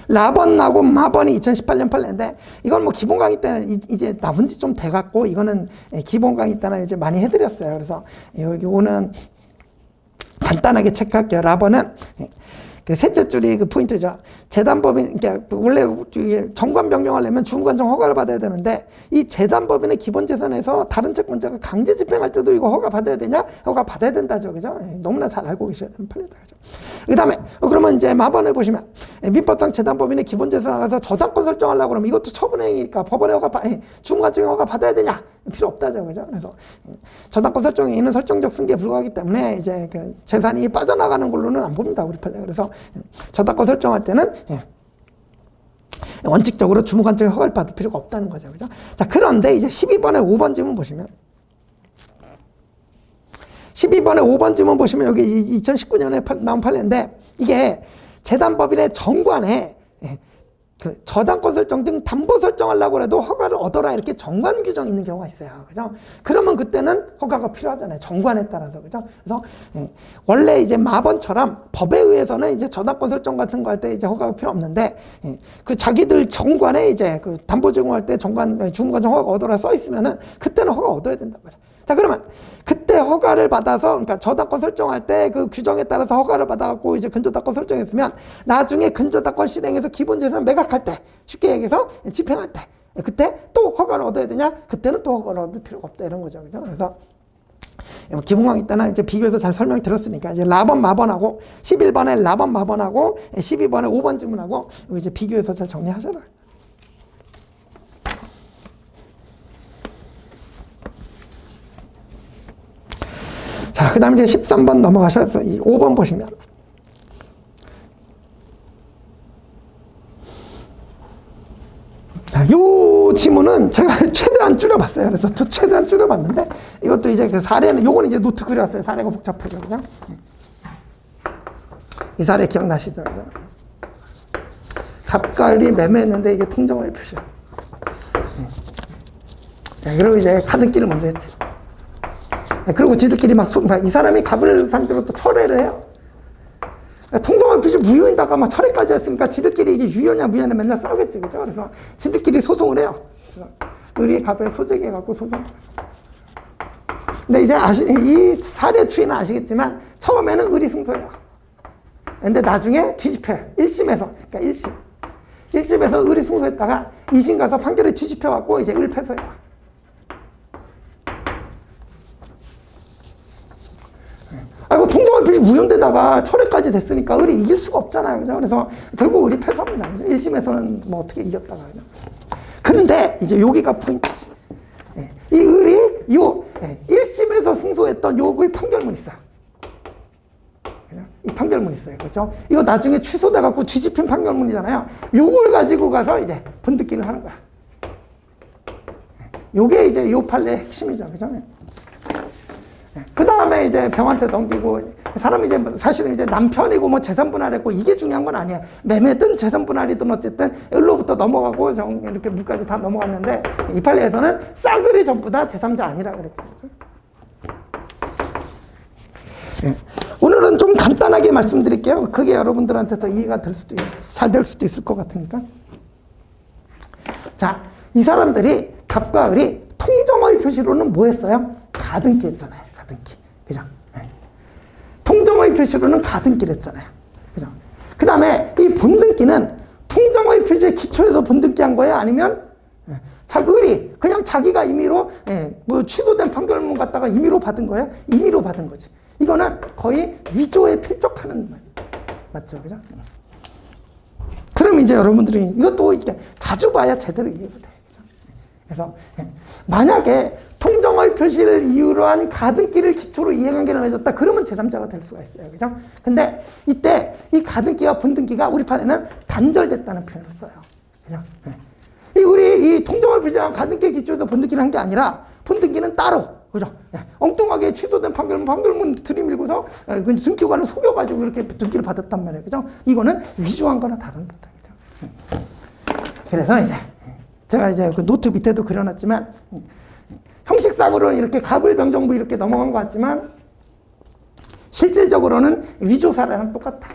라번하고 마번이 2018년 판례인데, 이건 뭐 기본 강의 때는 이제 나온 지 좀 돼갖고, 이거는 기본 강의 때는 이제 많이 해드렸어요. 그래서 여기 오는 간단하게 체크할게요. 라번은 그 셋째 줄이 그 포인트죠. 재단법인, 그러니까 원래 정관 변경하려면 중간정 허가를 받아야 되는데, 이 재단법인의 기본재산에서 다른 채권자가 강제 집행할 때도 이거 허가 받아야 되냐? 허가 받아야 된다죠. 그죠? 너무나 잘 알고 계셔야 되는 판례다. 그죠? 그 다음에, 그러면 이제 마번을 보시면, 민법상 재단법인의 기본재산에 가서 저당권 설정하려고 그러면 이것도 처분행위니까 법원에 중간적인 허가 받아야 되냐? 필요 없다죠. 그죠? 그래서 저당권 설정행위는 설정적 승계에 불과하기 때문에 이제 그 재산이 빠져나가는 걸로는 안 봅니다. 우리 판례. 그래서 저당권 설정할 때는 원칙적으로 주무관청의 허가를 받을 필요가 없다는 거죠. 그죠? 자, 그런데 이제 12번에 5번 지문 보시면, 12번에 5번 지문 보시면 여기 2019년에 나온 판례인데, 이게 재단법인의 정관에 그 저당권 설정 등 담보 설정하려고 해도 허가를 얻어라 이렇게 정관 규정이 있는 경우가 있어요. 그죠? 그러면 그때는 허가가 필요하잖아요. 정관에 따라서. 그죠? 그래서 원래 이제 마번처럼 법에 의해서는 이제 저당권 설정 같은 거 할 때 이제 허가가 필요 없는데, 그 자기들 정관에 이제 그 담보 제공할 때 주무관청 허가가 얻어라 써 있으면은 그때는 허가 얻어야 된단 말이에요. 자, 그러면 그때 허가를 받아서, 그러니까 저당권 설정할 때 그 규정에 따라서 허가를 받아갖고 이제 근저당권 설정했으면 나중에 근저당권 실행해서 기본재산 매각할 때, 쉽게 얘기해서 집행할 때, 그때 또 허가를 얻어야 되냐? 그때는 또 허가를 얻을 필요가 없다 이런 거죠. 그죠? 그래서 기본 강의 때는 이제 비교해서 잘 설명 드렸으니까 이제 라번 마번하고 11번에 라번 마번하고 12번에 5번 질문하고 이제 비교해서 잘 정리하셔라. 자, 그 다음에 이제 13번 넘어가셔서 이 5번 보시면. 자, 요 지문은 제가 최대한 줄여봤어요. 그래서 저 최대한 줄여봤는데, 이것도 이제 그 사례는, 요건 이제 노트 그려왔어요. 사례가 복잡해서. 그죠? 이 사례 기억나시죠? 그죠? 갑과을이 매매했는데 이게 통정의 표시야. 그리고 이제 카드끼를 먼저 했지. 그리고 지들끼리 이 사람이 갑을 상대로 또 철회를 해요. 통정의 표시 무효인다가 막 철회까지 했으니까 지들끼리 이게 유효냐 무효냐 맨날 싸우겠지. 그죠? 그래서 지들끼리 소송을 해요. 을이 갑에 소재해갖고 소송. 근데 이제 이 사례 추이는 아시겠지만 처음에는 을이 승소해요. 근데 나중에 뒤집혀요. 1심에서. 그러니까 1심에서 을이 승소했다가 2심 가서 판결을 뒤집혀갖고 이제 을 패소해요. 아이고, 통정의 표시 무효인데다가 철회까지 됐으니까 을이 이길 수가 없잖아요. 그죠? 그래서 결국 을이 패소합니다. 그죠? 1심에서는 뭐 어떻게 이겼다가. 그죠? 근데 이제 여기가 포인트지. 이 을이 1심에서 승소했던 요거의 판결문 있어요. 이 판결문 있어요. 그렇죠? 이거 나중에 취소돼갖고 뒤집힌 판결문이잖아요. 요걸 가지고 가서 이제 본득기를 하는 거야. 요게 이제 요 판례의 핵심이죠. 그죠? 그 다음에 이제 병한테 넘기고, 사람이 이제 사실은 이제 남편이고 뭐 재산 분할했고 이게 중요한 건 아니야. 매매든 재산 분할이든 어쨌든 을로부터 넘어가고 이렇게 물까지 다 넘어갔는데 이 판례에서는 싸그리 전부 다 제3자 아니라 그랬잖아요. 네. 오늘은 좀 간단하게 말씀드릴게요. 그게 여러분들한테 더 이해가 잘 될 수도 있을 것 같으니까. 자, 이 사람들이 갑과 을이 통정의 표시로는 뭐 했어요? 가등기 했잖아요. 가등기. 그죠? 네. 통정의 표시로는 가등기를 했잖아요. 그죠? 그 다음에 이 본등기는 통정의 표시에 기초해서 본등기 한 거예요? 아니면 을이 그냥 자기가 임의로 뭐 취소된 판결문 갖다가 임의로 받은 거예요? 임의로 받은 거지. 이거는 거의 위조에 필적하는 말. 맞죠? 그죠? 그럼 이제 여러분들이 이것도 이렇게 자주 봐야 제대로 이해가 돼. 그죠? 그래서 만약에 통정의 표시를 이유로 한 가등기를 기초로 이해관계를 맺었다. 그러면 제3자가 될 수가 있어요. 그죠? 근데 이때 이 가등기와 본등기가 우리 판에는 단절됐다는 표현을 써요. 그죠? 우리 이 통정의 표시와 가등기 기초에서 본등기를 한 게 아니라 본등기는 따로. 그죠? 엉뚱하게 취소된 판결문 들이밀고서 등기관을 속여가지고 이렇게 등기를 받았단 말이에요. 그죠? 이거는 위조한 거나 다른 거다. 그죠? 그래서 이제 제가 이제 그 노트 밑에도 그려놨지만 형식상으로는 이렇게 갑을병정부 이렇게 넘어간 것 같지만 실질적으로는 위조 사례랑 똑같다.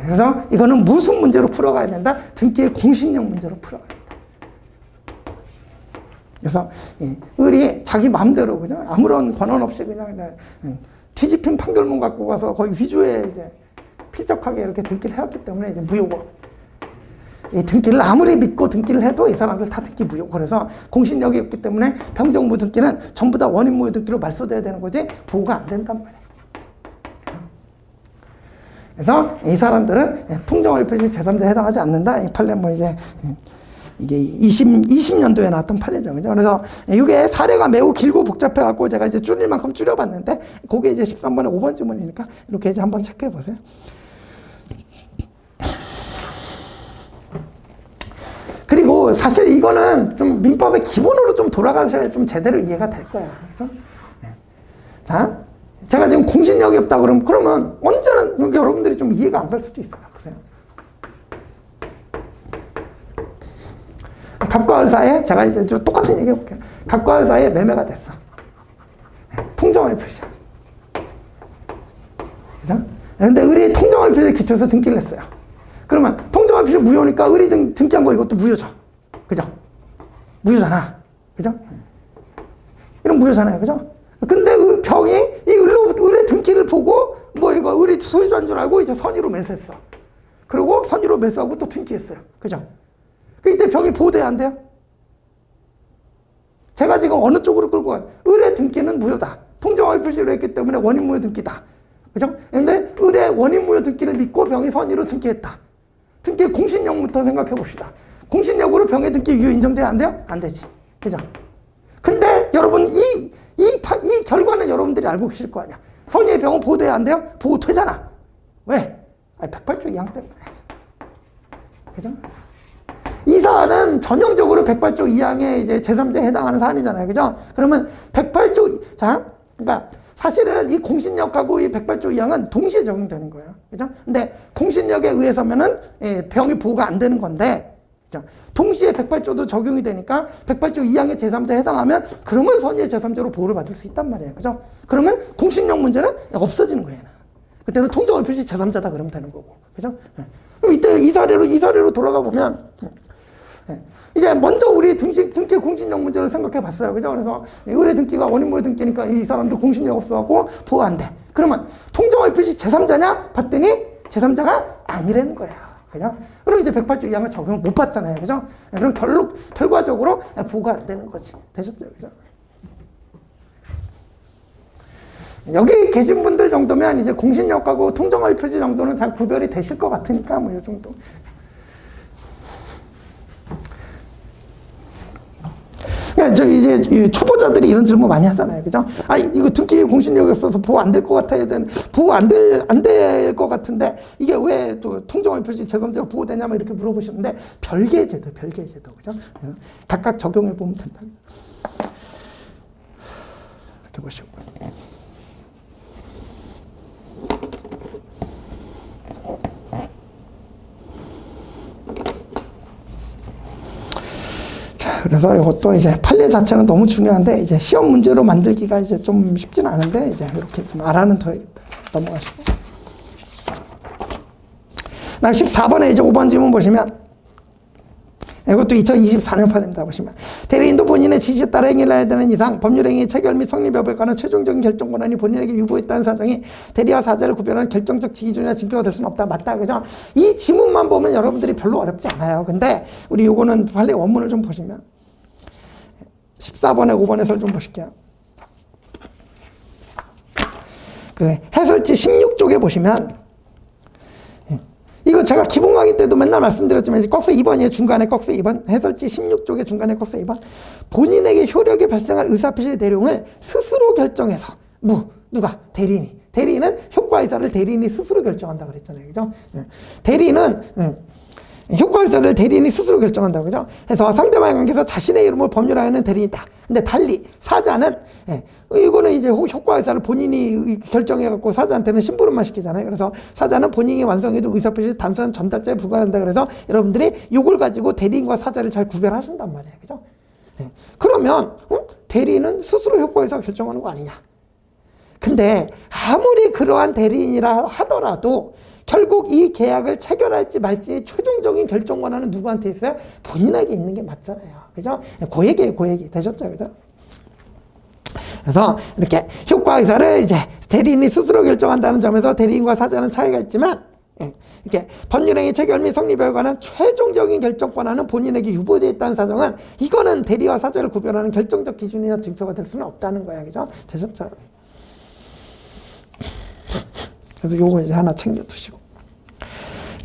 그래서 이거는 무슨 문제로 풀어가야 된다? 등기의 공신력 문제로 풀어가야 된다. 그래서 을이 자기 마음대로 그냥 아무런 권한 없이 그냥 뒤집힌 판결문 갖고 가서 거의 위조에 이제 필적하게 이렇게 등기를 해왔기 때문에 이제 무효고, 이 등기를 아무리 믿고 등기를 해도 이 사람들 다 등기 무효. 그래서 공신력이 없기 때문에 병정무 등기는 전부 다 원인 무효 등기로 말소돼야 되는 거지 보호가 안 된단 말이에요. 그래서 이 사람들은 통정의 표시 제3자에 해당하지 않는다. 이 판례 뭐 이제 이게 20년도에 나왔던 판례죠. 그죠? 그래서 이게 사례가 매우 길고 복잡해갖고 제가 이제 줄일 만큼 줄여봤는데, 그게 이제 13번에 5번 지문이니까 이렇게 이제 한번 체크해 보세요. 그리고 사실 이거는 좀 민법의 기본으로 좀 돌아가셔야 좀 제대로 이해가 될 거야. 그죠? 자, 제가 지금 공신력이 없다 그러면 언제는 여러분들이 좀 이해가 안 갈 수도 있어요. 보세요. 갑과 을 사이에 제가 이제 좀 똑같은 얘기 해볼게요. 갑과 을 사이에 매매가 됐어. 통정의 표시야. 그죠? 근데 을이 통정의 표시에 기초해서 등기를 했어요. 그러면 통정의 표시 무효니까 을이 등기한 거 이것도 무효죠. 그죠? 무효잖아. 그죠? 이런 무효잖아요. 그죠? 근데 병이 이 을의 등기를 보고 뭐 이거 을이 소유자인 줄 알고 이제 선의로 매수했어. 그리고 선의로 매수하고 또 등기했어요. 그죠? 이때 병이 보호돼야 안 돼요? 제가 지금 어느 쪽으로 끌고 간? 을의 등기는 무효다. 통정의 표시로 했기 때문에 원인 무효 등기다. 그죠? 근데 을의 원인 무효 등기를 믿고 병이 선의로 등기했다. 등기의 공신력부터 생각해 봅시다. 공신력으로 병의 등기 유효 인정돼야 안 돼요? 안 되지. 그죠? 근데 여러분 이 결과는 여러분들이 알고 계실 거 아니야. 선의의 병은 보호돼야 안 돼요? 보호되잖아. 왜? 108조 2항 때문에. 그죠? 이 사안은 전형적으로 108조 2항에 이제 제3자에 해당하는 사안이잖아요. 그죠? 그러면 108조, 그러니까 사실은 이 공신력하고 이 108조 2항은 동시에 적용되는 거예요. 그죠? 근데 공신력에 의해서면은 병이 보호가 안 되는 건데, 그죠? 동시에 108조도 적용이 되니까 108조 2항의 제3자에 해당하면 그러면 선의의 제3자로 보호를 받을 수 있단 말이에요. 그죠? 그러면 공신력 문제는 없어지는 거예요. 그때는 통정의 표시 제3자다 그러면 되는 거고. 그죠? 그럼 이때 이 사례로 돌아가 보면, 이제 먼저 우리 등기 공신력 문제를 생각해 봤어요. 그죠? 그래서 을의 등기가 원인 무효 등기니까 이 사람들 공신력 없어갖고 보호 안 돼. 그러면 통정의 표시 제3자냐? 봤더니 제3자가 아니라는 거야. 그죠? 그럼 이제 108조 2항을 적용 못 받잖아요. 그죠? 그럼 결과적으로 보호가 안 되는 거지. 되셨죠? 그죠? 여기 계신 분들 정도면 이제 공신력하고 통정의 표시 정도는 잘 구별이 되실 것 같으니까 뭐 이 정도. 그러니까 저 이제 초보자들이 이런 질문 많이 하잖아요. 그죠? 아, 이거 등기 공신력이 없어서 보호 안 될 것 같아야 되는, 보호 안 될 것 같은데 이게 왜 또 통정의 표시 제3자로 보호되냐면 이렇게 물어보시는데 별개의 제도. 그죠? 각각 적용해 보면 된다. 이렇게 보시고. 자, 그래서 이것도 이제 판례 자체는 너무 중요한데, 이제 시험 문제로 만들기가 이제 좀 쉽지는 않은데, 이제 이렇게 좀 알아는 더 넘어가시고. 다음 14번에 이제 5번 질문 보시면, 이것도 2024년 판입니다. 보시면 대리인도 본인의 지시에 따라 행위를 해야 되는 이상 법률행위 체결 및 성립 여부에 관한 최종적인 결정 권한이 본인에게 유보했다는 사정이 대리와 사자를 구별하는 결정적 기준이나 징표가 될 수는 없다. 맞다, 그죠? 이 지문만 보면 여러분들이 별로 어렵지 않아요. 근데 우리 요거는 판례 원문을 좀 보시면 14번에 5번에서 좀 보실게요. 그 해설지 16쪽에 보시면, 이거 제가 기본 강의 때도 맨날 말씀드렸지만, 이제 꺽쇠 2번이에요. 중간에 꺽쇠 2번. 해설지 16쪽에 중간에 꺽쇠 2번. 본인에게 효력이 발생할 의사표시의 내용을 스스로 결정해서, 누가? 대리인이. 대리인은 효과의사를 대리인이 스스로 결정한다 그랬잖아요. 그죠? 대리인은, 효과의사를 대리인이 스스로 결정한다고, 그죠? 그래서 상대방의 관계에서 자신의 이름을 법률화하는 대리인이다. 근데 달리 사자는, 이거는 이제 효과의사를 본인이 결정해갖고 사자한테는 심부름만 시키잖아요. 그래서 사자는 본인이 완성해도 의사표시 단순한 전달자에 불과한다. 그래서 여러분들이 이걸 가지고 대리인과 사자를 잘 구별하신단 말이에요. 그죠? 그러면 대리인은 스스로 효과의사가 결정하는 거 아니냐? 근데 아무리 그러한 대리인이라 하더라도 결국 이 계약을 체결할지 말지 최종적인 결정 권한은 누구한테 있어요? 본인에게 있는 게 맞잖아요. 그죠? 그 얘기 되셨죠? 그죠? 그래서 이렇게 효과의사를 이제 대리인이 스스로 결정한다는 점에서 대리인과 사자는 차이가 있지만, 이렇게 법률행위 체결 및 성립에 관한 최종적인 결정 권한은 본인에게 유보되어 있다는 사정은, 이거는 대리와 사자를 구별하는 결정적 기준이나 징표가 될 수는 없다는 거예요. 그죠? 되셨죠? 그래서 요거 이제 하나 챙겨두시고.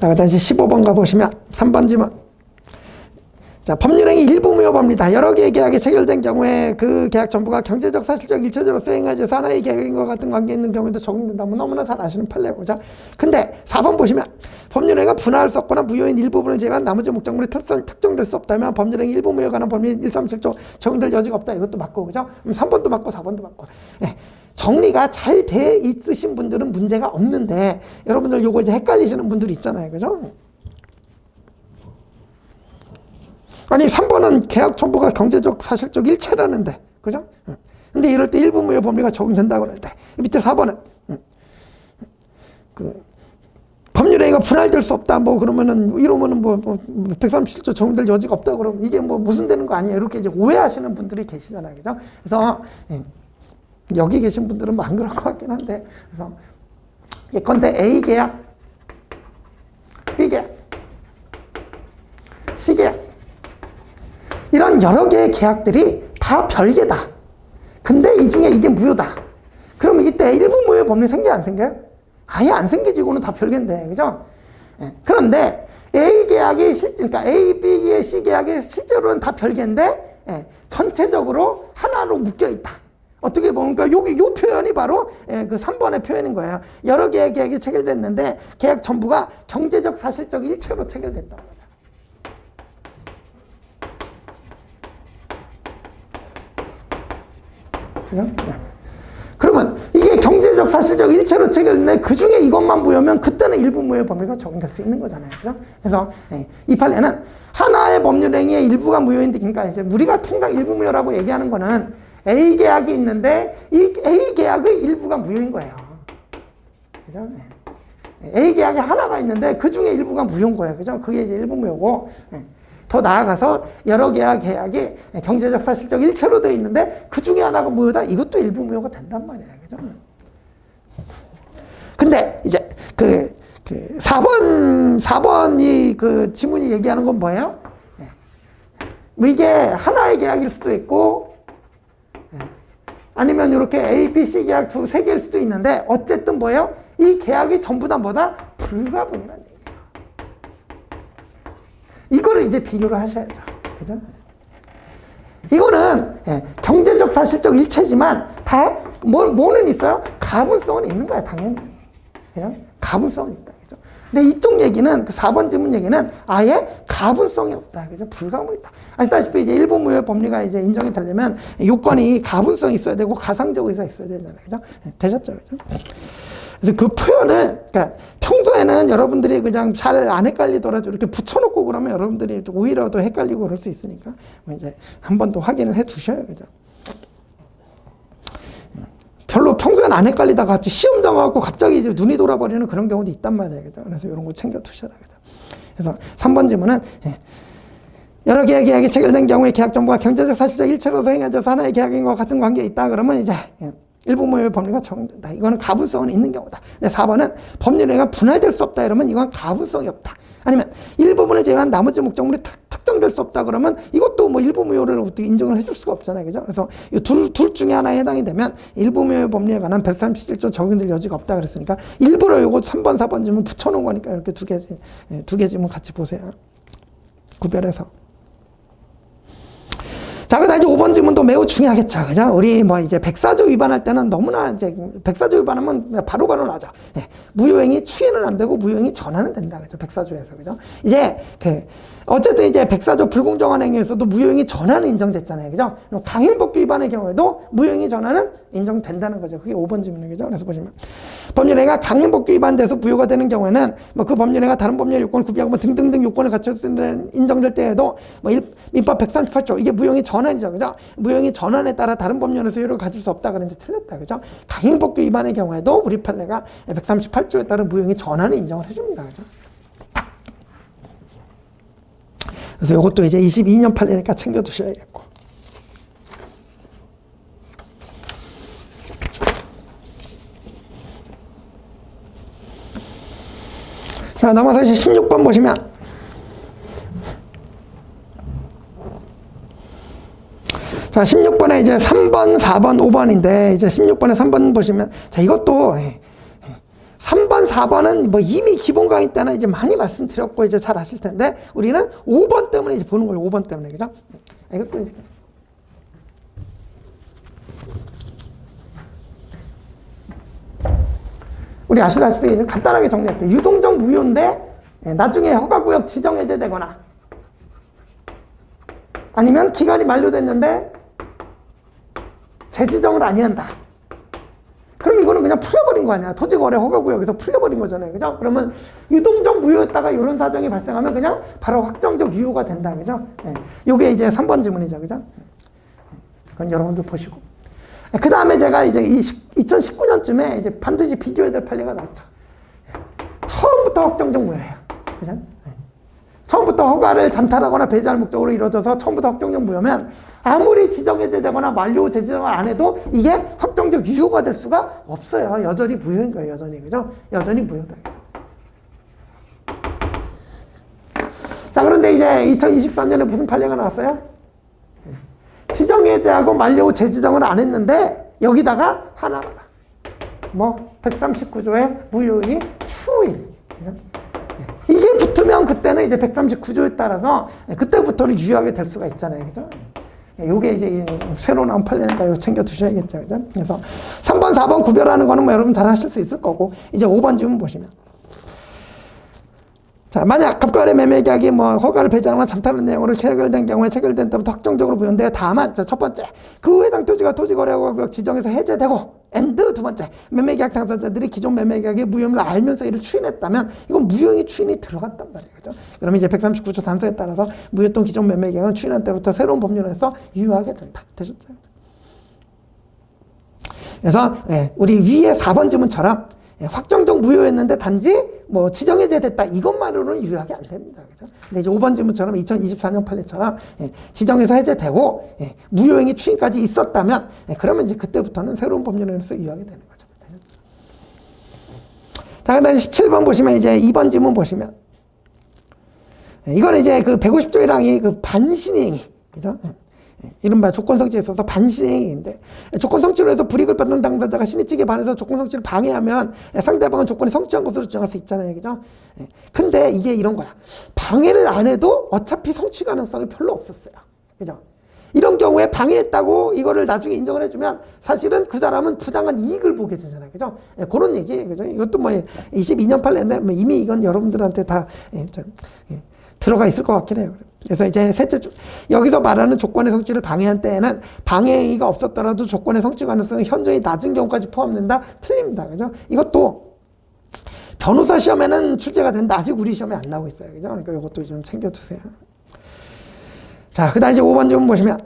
자, 다시 15번 가보시면 3번 지문. 자, 법률행위 일부 무효법입니다. 여러 개의 계약이 체결된 경우에 그 계약 전부가 경제적, 사실적, 일체적으로 수행하지 하나의 계약인 것 같은 관계 있는 경우에도 적용된다면 너무나 잘 아시는 판례고죠. 근데 4번 보시면 법률행위가 분할할 수 없거나 무효인 일부분을 제외한 나머지 목적물이 특정될 수 없다면 법률행위 일부 무효에 관한 법률 137조 적용될 여지가 없다. 이것도 맞고, 그죠? 3번도 맞고 4번도 맞고. 정리가 잘 돼 있으신 분들은 문제가 없는데, 여러분들 요거 이제 헷갈리시는 분들이 있잖아요. 그죠? 아니, 3번은 계약 전부가 경제적, 사실적 일체라는데, 그죠? 근데 이럴 때 일부 무효 법리가 적용된다고 그러는데, 밑에 4번은, 법률행위가 분할될 수 없다, 그러면은, 이러면은 137조 적용될 여지가 없다, 그러면 이게 무슨 되는 거 아니에요? 이렇게 이제 오해하시는 분들이 계시잖아요. 그죠? 그래서, 여기 계신 분들은 안 그럴 것 같긴 한데, 그래서 예컨대 A 계약, B 계약, C 계약, 이런 여러 개의 계약들이 다 별개다. 근데 이 중에 이게 무효다. 그러면 이때 일부 무효 법리 생겨 안 생겨요? 아예 안 생기지. 이거는 다 별개인데, 그죠? 그런데 A 계약이 그러니까 A, B, C 계약이 실제로는 다 별개인데, 전체적으로 하나로 묶여 있다. 어떻게 보면, 여기 요 표현이 바로 그 3번의 표현인 거예요. 여러 개의 계약이 체결됐는데 계약 전부가 경제적, 사실적 일체로 체결됐다. 그러면 이게 경제적, 사실적 일체로 체결됐는데 그 중에 이것만 무효면 그때는 일부 무효 법리가 적용될 수 있는 거잖아요. 그죠? 그래서 이 판례는 하나의 법률행위의 일부가 무효인데, 그러니까 이제 우리가 통상 일부 무효라고 얘기하는 거는 A 계약이 있는데 이 A 계약의 일부가 무효인 거예요. 그죠? A 계약이 하나가 있는데 그 중에 일부가 무효인 거예요. 그죠? 그게 이제 일부 무효고, 더 나아가서 여러 개의 계약이 경제적, 사실적 일체로 되어 있는데 그 중에 하나가 무효다. 이것도 일부 무효가 된단 말이에요. 그죠? 근데 이제 4번이 그 지문이 얘기하는 건 뭐예요? 이게 하나의 계약일 수도 있고, 아니면 이렇게 A, B, C 계약 세 개일 수도 있는데, 어쨌든 뭐예요? 이 계약이 전부 다 뭐다? 불가분이라는 얘기예요. 이거를 이제 비교를 하셔야죠. 그죠? 이거는 경제적, 사실적 일체지만 다 뭐는 있어요? 가분성은 있는 거야, 당연히. 그죠? 가분성은 있다. 그죠? 근데 이쪽 얘기는, 그 4번 지문 얘기는 아예 가분성이 없다. 그죠? 불가분이다. 아시다시피 이제 일부 무효 법리가 이제 인정이 되려면 요건이 가분성이 있어야 되고 가상적 의사가 있어야 되잖아요. 그죠? 되셨죠? 그죠? 그래서 그 표현을, 그러니까 평소에는 여러분들이 그냥 잘 안 헷갈리더라도 이렇게 붙여놓고 그러면 여러분들이 오히려 더 헷갈리고 그럴 수 있으니까 이제 한 번 더 확인을 해 두셔요. 그죠? 별로 평소에는 안 헷갈리다가 갑자기 시험 정하고 갑자기 이제 눈이 돌아버리는 그런 경우도 있단 말이에요. 그죠? 그래서 이런 거 챙겨 두셔라. 그죠? 그래서 3번 질문은, 여러 개의 계약이 체결된 경우에 계약 정보가 경제적 사실적 일체로서 행해져서 하나의 계약인과 같은 관계에 있다 그러면 이제 일부 무효 법리가 적용된다. 이거는 가분성은 있는 경우다. 4번은 법률행위가 분할될 수 없다. 이러면 이건 가분성이 없다. 아니면 일부분을 제외한 나머지 목적물이 특정될 수 없다. 그러면 이것도 뭐 일부 무효를 어떻게 인정을 해줄 수가 없잖아요. 그죠? 그래서 이 둘 중에 하나에 해당이 되면 일부 무효 법리에 관한 137조 적용될 여지가 없다. 그랬으니까 일부러 요거 3번, 4번 질문 붙여놓은 거니까 이렇게 두 개 질문 같이 보세요. 구별해서. 자, 그다음 이제 5번 질문도 매우 중요하겠죠. 그죠? 우리 뭐 이제 백사조 위반할 때는 너무나 이제 백사조 위반하면 바로바로 나죠. 무효행위 추인은 안 되고 무효행위 전환은 된다. 그죠? 백사조에서. 그죠? 이제 어쨌든 이제 백사조 불공정한 행위에서도 무효행위 전환은 인정됐잖아요. 그죠? 강행법규 위반의 경우에도 무효행위 전환은 인정된다는 거죠. 그게 5번 질문이죠. 그래서 보시면 법률행위가 강행법규 위반돼서 무효가 되는 경우에는 뭐 그 법률행위가 다른 법률 요건을 구비하고 뭐 등등등 요건을 갖췄으면 인정될 때에도 뭐 민법 138조 이게 무효행위 전환이죠. 그죠? 무효행위 전환에 따라 다른 법률에서 효력을 가질 수 없다 그랬는데 틀렸다. 그죠? 강행법규 위반의 경우에도 우리 판례가 138조에 따른 무효행위 전환을 인정을 해줍니다. 그죠? 그래서 이것도 이제 22년 판례니까 챙겨두셔야겠고. 자, 넘어서 이제 16번 보시면. 자, 16번에 이제 3번, 4번, 5번인데, 이제 16번에 3번 보시면, 자, 이것도 3번, 4번은 뭐 이미 기본 강의 때는 이제 많이 말씀드렸고 이제 잘 아실 텐데 우리는 5번 때문에 이제 보는 거예요. 5번 때문에. 그죠? 이것도 이제 우리 아시다시피 이제 간단하게 정리할게요. 유동적 무효인데 나중에 허가구역 지정 해제되거나 아니면 기간이 만료됐는데 재지정을 안 한다. 그럼 이거는 그냥 풀려버린 거 아니야. 토지거래 허가구역에서 풀려버린 거잖아요. 그죠? 그러면 유동적 무효였다가 이런 사정이 발생하면 그냥 바로 확정적 유효가 된다. 그죠? 요게 이제 3번 질문이죠. 그죠? 그건 여러분들 보시고. 그 다음에 제가 이제 2019년쯤에 이제 반드시 비교해야 될 판례가 나왔죠. 처음부터 확정적 무효예요. 그죠? 처음부터 허가를 잠탈하거나 배제할 목적으로 이루어져서 처음부터 확정적 무효면 아무리 지정해제되거나 만료 재지정을 안 해도 이게 확정적 유효가 될 수가 없어요. 여전히 무효인 거예요. 여전히. 그죠? 여전히 무효다. 자, 그런데 이제 2024년에 무슨 판례가 나왔어요? 지정해제하고 만료 재지정을 안 했는데 여기다가 하나가 뭐 139조의 무효의 추인. 그죠? 이게 붙으면 그때는 이제 139조에 따라서 그때부터는 유효하게 될 수가 있잖아요. 그죠? 요게 이제 새로 나온 판례니까 이거 챙겨 두셔야겠죠. 그죠? 그래서 3번, 4번 구별하는 거는 뭐 여러분 잘 하실 수 있을 거고, 이제 5번 질문 보시면. 자, 만약 갑과의 매매 계약이 뭐 허가를 배제하거나 잠탈하는 내용으로 체결된 경우에 체결된 때부터 확정적으로 무효인데 다만, 자, 첫 번째, 그 해당 토지가 토지거래구역 지정에서 해제되고, 두 번째, 매매계약 당사자들이 기존 매매계약의 무효임을 알면서 이를 추인했다면 이건 무효의 추인이 들어갔단 말이에요. 그죠? 그러면 이제 139조 단서에 따라서 무효했던 기존 매매계약은 추인한 때부터 새로운 법률에서 유효하게 된다. 되셨죠? 그래서 우리 위에 4번 질문처럼 확정적 무효였는데 단지 뭐 지정해제됐다 이것만으로는 유효하게 안 됩니다. 그죠? 근데 이제 5번 질문처럼 2024년 판례처럼 지정해서 해제되고 무효행위 추인까지 있었다면 그러면 이제 그때부터는 새로운 법률에서 유효하게 되는 거죠. 자, 그다음 17번 보시면 이제 2번 질문 보시면 이거는 이제 그 150조의 그 반신행위, 그죠? 이른바 조건성취에 있어서 반신행위인데 조건성취로 해서 불이익을 받는 당사자가 신의칙에 반해서 조건성취를 방해하면 상대방은 조건이 성취한 것으로 주장할 수 있잖아요. 그죠? 근데 이게 이런 거야. 방해를 안 해도 어차피 성취 가능성이 별로 없었어요. 그죠? 이런 경우에 방해했다고 이거를 나중에 인정을 해주면 사실은 그 사람은 부당한 이익을 보게 되잖아요. 그죠? 예, 그런 얘기예요. 그죠? 이것도 뭐 22년 판례인데 뭐 이미 이건 여러분들한테 다 들어가 있을 것 같긴 해요. 그래서 이제 셋째, 여기서 말하는 조건의 성취를 방해한 때에는 방해행위가 없었더라도 조건의 성취 가능성이 현저히 낮은 경우까지 포함된다? 틀립니다. 그죠? 이것도 변호사 시험에는 출제가 된다. 아직 우리 시험에 안 나오고 있어요. 그죠? 그러니까 이것도 좀 챙겨두세요. 자, 그 다음 이제 5번 질문 보시면,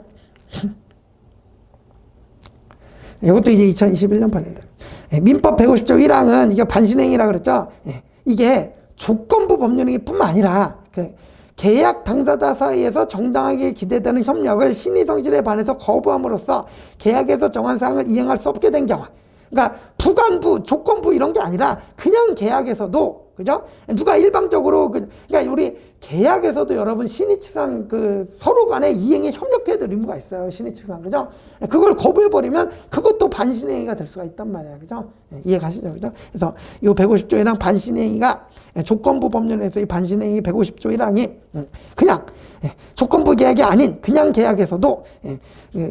이것도 이제 2021년 판례인데, 민법 150조 1항은 이게 반신행위라 그랬죠? 이게 조건부 법률행위 뿐만 아니라, 계약 당사자 사이에서 정당하게 기대되는 협력을 신의 성질에 반해서 거부함으로써 계약에서 정한 사항을 이행할 수 없게 된 경우. 그러니까 부관부, 조건부 이런 게 아니라 그냥 계약에서도 그죠? 누가 일방적으로 그러니까 우리 계약에서도 여러분 신의칙상 서로 간에 이행에 협력해야 될 의무가 있어요. 신의칙상 그죠? 그걸 거부해 버리면 그것도 반신행위가 될 수가 있단 말이에요. 그죠? 이해가시죠? 그죠? 그래서 이 150조 1항 반신행위가 조건부 법률에서 이 반신행위 150조 1항이 그냥 조건부 계약이 아닌 그냥 계약에서도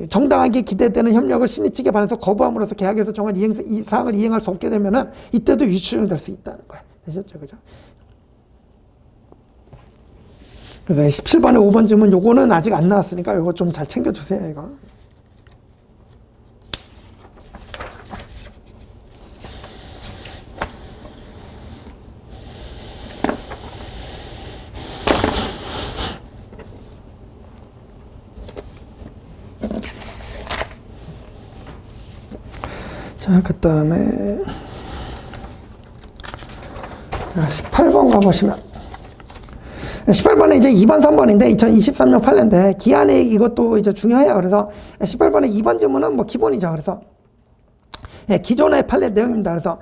정당하게 기대되는 협력을 신의 측에 반해서 거부함으로써 계약에서 정한 이 사항을 이행할 수 없게 되면은 이때도 유추용될 수 있다는 거예요. 되셨죠? 그죠? 그래서 17번에 5번 질문 요거는 아직 안 나왔으니까 요거 좀 잘 챙겨주세요. 이거. 자, 그 다음에 18번 가보시면 18번에 이제 2번, 3번인데 2023년 판례인데 기한이 이것도 이제 중요해요. 그래서 18번에 2번 질문은 뭐 기본이죠. 그래서 기존의 판례 내용입니다. 그래서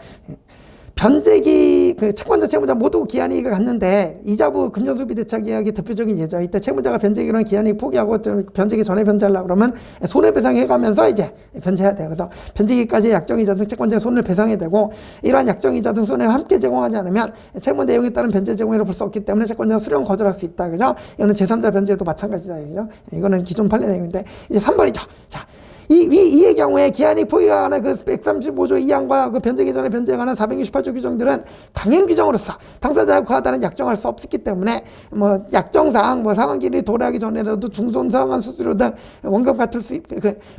변제기 채권자 채무자 모두 기한이익을 갖는데 이자부 금전수비 대차 계약이 대표적인 예죠. 이때 채무자가 변제기로는 기한이익 포기하고 변제기 전에 변제하려고 그러면 손해배상해가면서 이제 변제해야 돼요. 그래서 변제기까지 약정이자 등 채권자의 손을 배상해야 되고 이러한 약정이자 등 손해를 함께 제공하지 않으면 채무 내용에 따른 변제 제공이라 볼 수 없기 때문에 채권자가 수령 거절할 수 있다. 그죠? 이거는 제3자 변제도 마찬가지다. 그죠? 이거는 기존 판례 내용인데 이제 3번이죠. 자. 이의 경우에 기한이 포기가 관한 135조 2항과 변제기 전에 변제에 관한 468조 규정들은 강행 규정으로서 당사자가 그와 다른 약정할 수 없었기 때문에 뭐 약정상 상환기일이 도래하기 전에라도 중손상환 수수료 등 원금 같을 수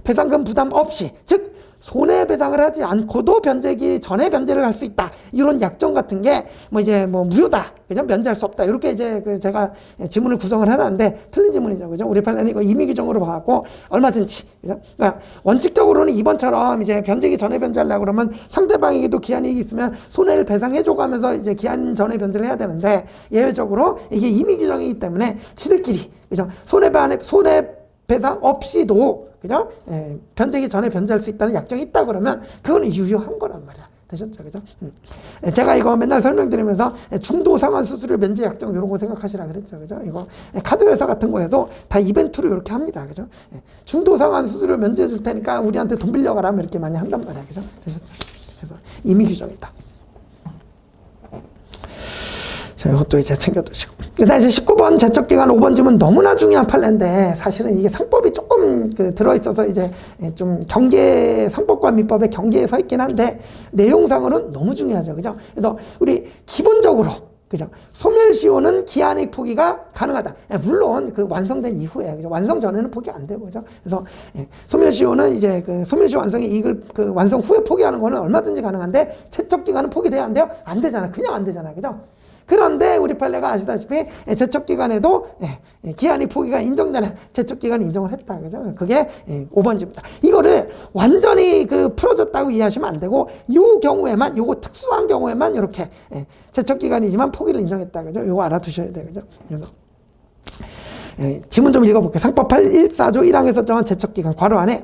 배상금 부담 없이 즉 손해배상을 하지 않고도 변제기 전에 변제를 할 수 있다. 이런 약정 같은 게 이제 무효다. 그죠? 면제할 수 없다. 이렇게 이제 제가 지문을 구성을 해놨는데 틀린 지문이죠. 그죠? 우리 판례는 이거 임의 규정으로 봐갖고 얼마든지. 그죠? 그러니까 원칙적으로는 이번처럼 이제 변제기 전에 변제하려고 그러면 상대방에게도 기한이익이 있으면 손해를 배상해주고 하면서 이제 기한 전에 변제를 해야 되는데 예외적으로 이게 임의 규정이기 때문에 지들끼리 그죠? 손해배상 없이도 그죠? 변제기 전에 변제할 수 있다는 약정이 있다 그러면 그거는 유효한 거란 말이야. 되셨죠? 그죠? 제가 이거 맨날 설명드리면서 중도 상환 수수료 면제 약정 이런 거 생각하시라 그랬죠. 그죠? 이거 카드 회사 같은 거에도 다 이벤트로 이렇게 합니다. 그죠? 중도 상환 수수료 면제해 줄 테니까 우리한테 돈 빌려가라 이렇게 많이 한단 말이야. 그죠? 되셨죠? 그래서 임의 규정이다. 자, 이것도 이제 챙겨두시고. 그다음 이제 19번 제척기간 5번 질문 너무나 중요한 판례인데 사실은 이게 상법이 조금 들어있어서 이제 좀 상법과 민법의 경계에 서 있긴 한데 내용상으로는 너무 중요하죠. 그죠? 그래서 우리 기본적으로 그죠? 소멸시효는 기한이익 포기가 가능하다. 물론 완성된 이후에 그죠? 완성 전에는 포기 안 되고 그죠? 그래서 소멸시효는 이제 소멸시효 완성의 이익을 완성 후에 포기하는 거는 얼마든지 가능한데 채척기간은 포기돼야 안 돼요? 안 되잖아. 그냥 안 되잖아. 그죠? 그런데 우리 판례가 아시다시피 제척기간에도 기한이 포기가 인정되는 제척기간 인정을 했다. 그죠? 그게 5번 질문이다. 이거를 완전히 풀어줬다고 이해하시면 안 되고 요 경우에만 요거 특수한 경우에만 이렇게 제척기간이지만 포기를 인정했다. 그죠? 요거 알아두셔야 돼요. 그죠? 지문 좀 읽어볼게요. 상법 814조 1항에서 정한 제척기간 괄호 안에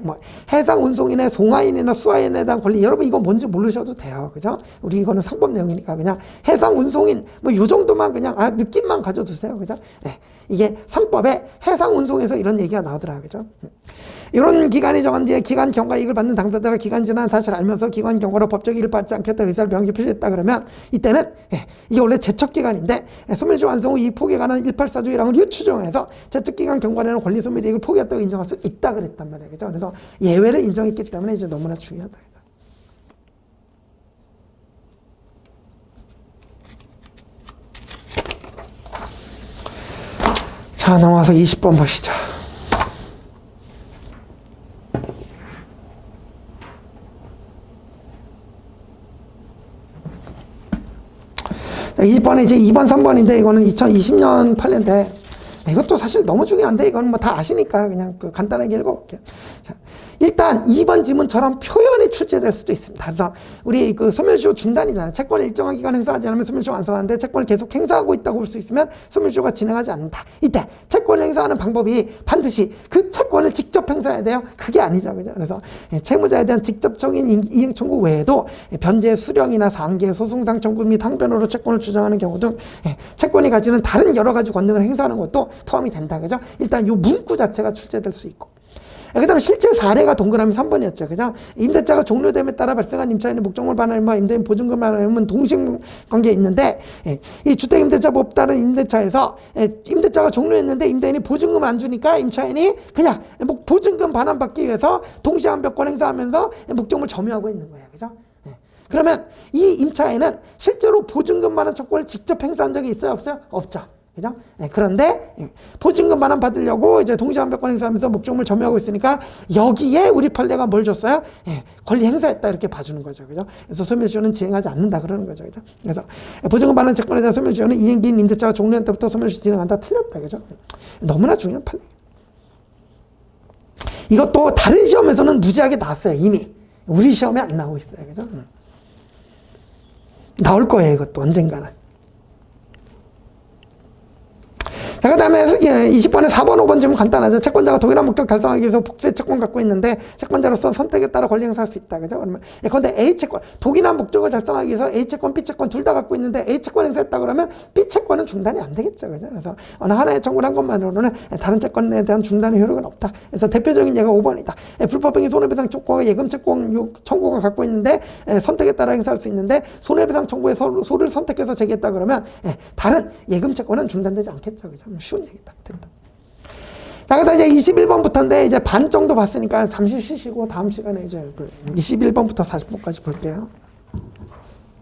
해상 운송인의 송화인이나 수화인에 대한 권리 여러분 이거 뭔지 모르셔도 돼요. 그죠? 우리 이거는 상법 내용이니까 그냥 해상 운송인 요 정도만 그냥 느낌만 가져두세요. 그죠? 이게 상법에 해상 운송에서 이런 얘기가 나오더라. 그죠? 이런 기간이 정한 뒤에 기간 경과 이익을 받는 당사자가 기간 지난 사실을 알면서 기간 경과로 법적 이익을 받지 않겠다 의사를 명시 표시했다 그러면 이때는 이게 원래 제척 기간인데 소멸시효 완성 후 이익 포기에 관한 184조 1항을 추정해서 제척 기간 경과에는 권리 소멸 이익을 포기했다고 인정할 수 있다 그랬단 말이에요. 그죠? 그래서 예외를 인정했기 때문에 이제 너무나 중요하다. 자, 넘어와서 20번 보시죠. 자, 20번에 이제 2번, 3번인데 이거는 2020년 판례인데 이것도 사실 너무 중요한데 이건 뭐 다 아시니까 그냥 간단하게 읽어볼게요. 자, 일단 2번 지문처럼 표현이 출제될 수도 있습니다. 그래서 우리 소멸시효 중단이잖아요. 채권을 일정한 기간 행사하지 않으면 소멸시효 완성하는데 채권을 계속 행사하고 있다고 볼 수 있으면 소멸시효가 진행하지 않는다. 이때 채권을 행사하는 방법이 반드시 그 채권을 직접 행사해야 돼요. 그게 아니죠. 그죠? 그래서 채무자에 대한 직접적인 이행 청구 외에도 변제 수령이나 상계, 소송상 청구 및 항변으로 채권을 주장하는 경우 등 채권이 가지는 다른 여러 가지 권능을 행사하는 것도 포함이 된다. 그죠? 일단 이 문구 자체가 출제될 수 있고. 그 다음에 실제 사례가 동그라미 3번이었죠. 그죠? 임대차가 종료됨에 따라 발생한 임차인의 목적물 반환과 임대인 보증금 반환은 동시관계에 있는데 이 주택임대차법 따른 임대차에서 임대차가 종료했는데 임대인이 보증금을 안 주니까 임차인이 그냥 보증금 반환받기 위해서 동시환변권 행사하면서 목적물 점유하고 있는 거예요. 그죠? 그러면 이 임차인은 실제로 보증금 반환 채권을 직접 행사한 적이 있어요? 없어요? 없죠. 그죠? 그런데 보증금 반환 받으려고 이제 동시환변권 행사하면서 목적물 점유하고 있으니까 여기에 우리 판례가 뭘 줬어요? 권리 행사했다 이렇게 봐주는 거죠. 그죠? 그래서 소멸시효는 진행하지 않는다 그러는 거죠. 그죠? 그래서 보증금 반환 채권에 대한 소멸시효는 이행기인 임대차가 종료한 때부터 소멸시효 진행한다 틀렸다. 그죠? 너무나 중요한 판례. 이것도 다른 시험에서는 무지하게 나왔어요. 이미. 우리 시험에 안 나오고 있어요. 그죠? 나올 거예요. 이것도 언젠가는. 자, 그 다음에 20번에 4번, 5번 질문 간단하죠. 채권자가 동일한 목적 달성하기 위해서 복수의 채권 갖고 있는데 채권자로서 선택에 따라 권리 행사할 수 있다. 그죠? 그러면 그런데 A 채권, 동일한 목적을 달성하기 위해서 A 채권, B 채권 둘 다 갖고 있는데 A 채권 행사했다 그러면 B 채권은 중단이 안 되겠죠. 그죠? 그래서 어느 하나의 청구를 한 것만으로는 다른 채권에 대한 중단의 효력은 없다. 그래서 대표적인 예가 5번이다. 불법행위 손해배상 청구와 예금 채권 청구가 갖고 있는데 선택에 따라 행사할 수 있는데 손해배상 청구의 소를 선택해서 제기했다 그러면 다른 예금 채권은 중단되지 않겠죠. 그죠? 쉬운 얘기다. 됐다. 자, 그다음 이제 21번부터인데 이제 반 정도 봤으니까 잠시 쉬시고 다음 시간에 이제 21번부터 40번까지 볼게요.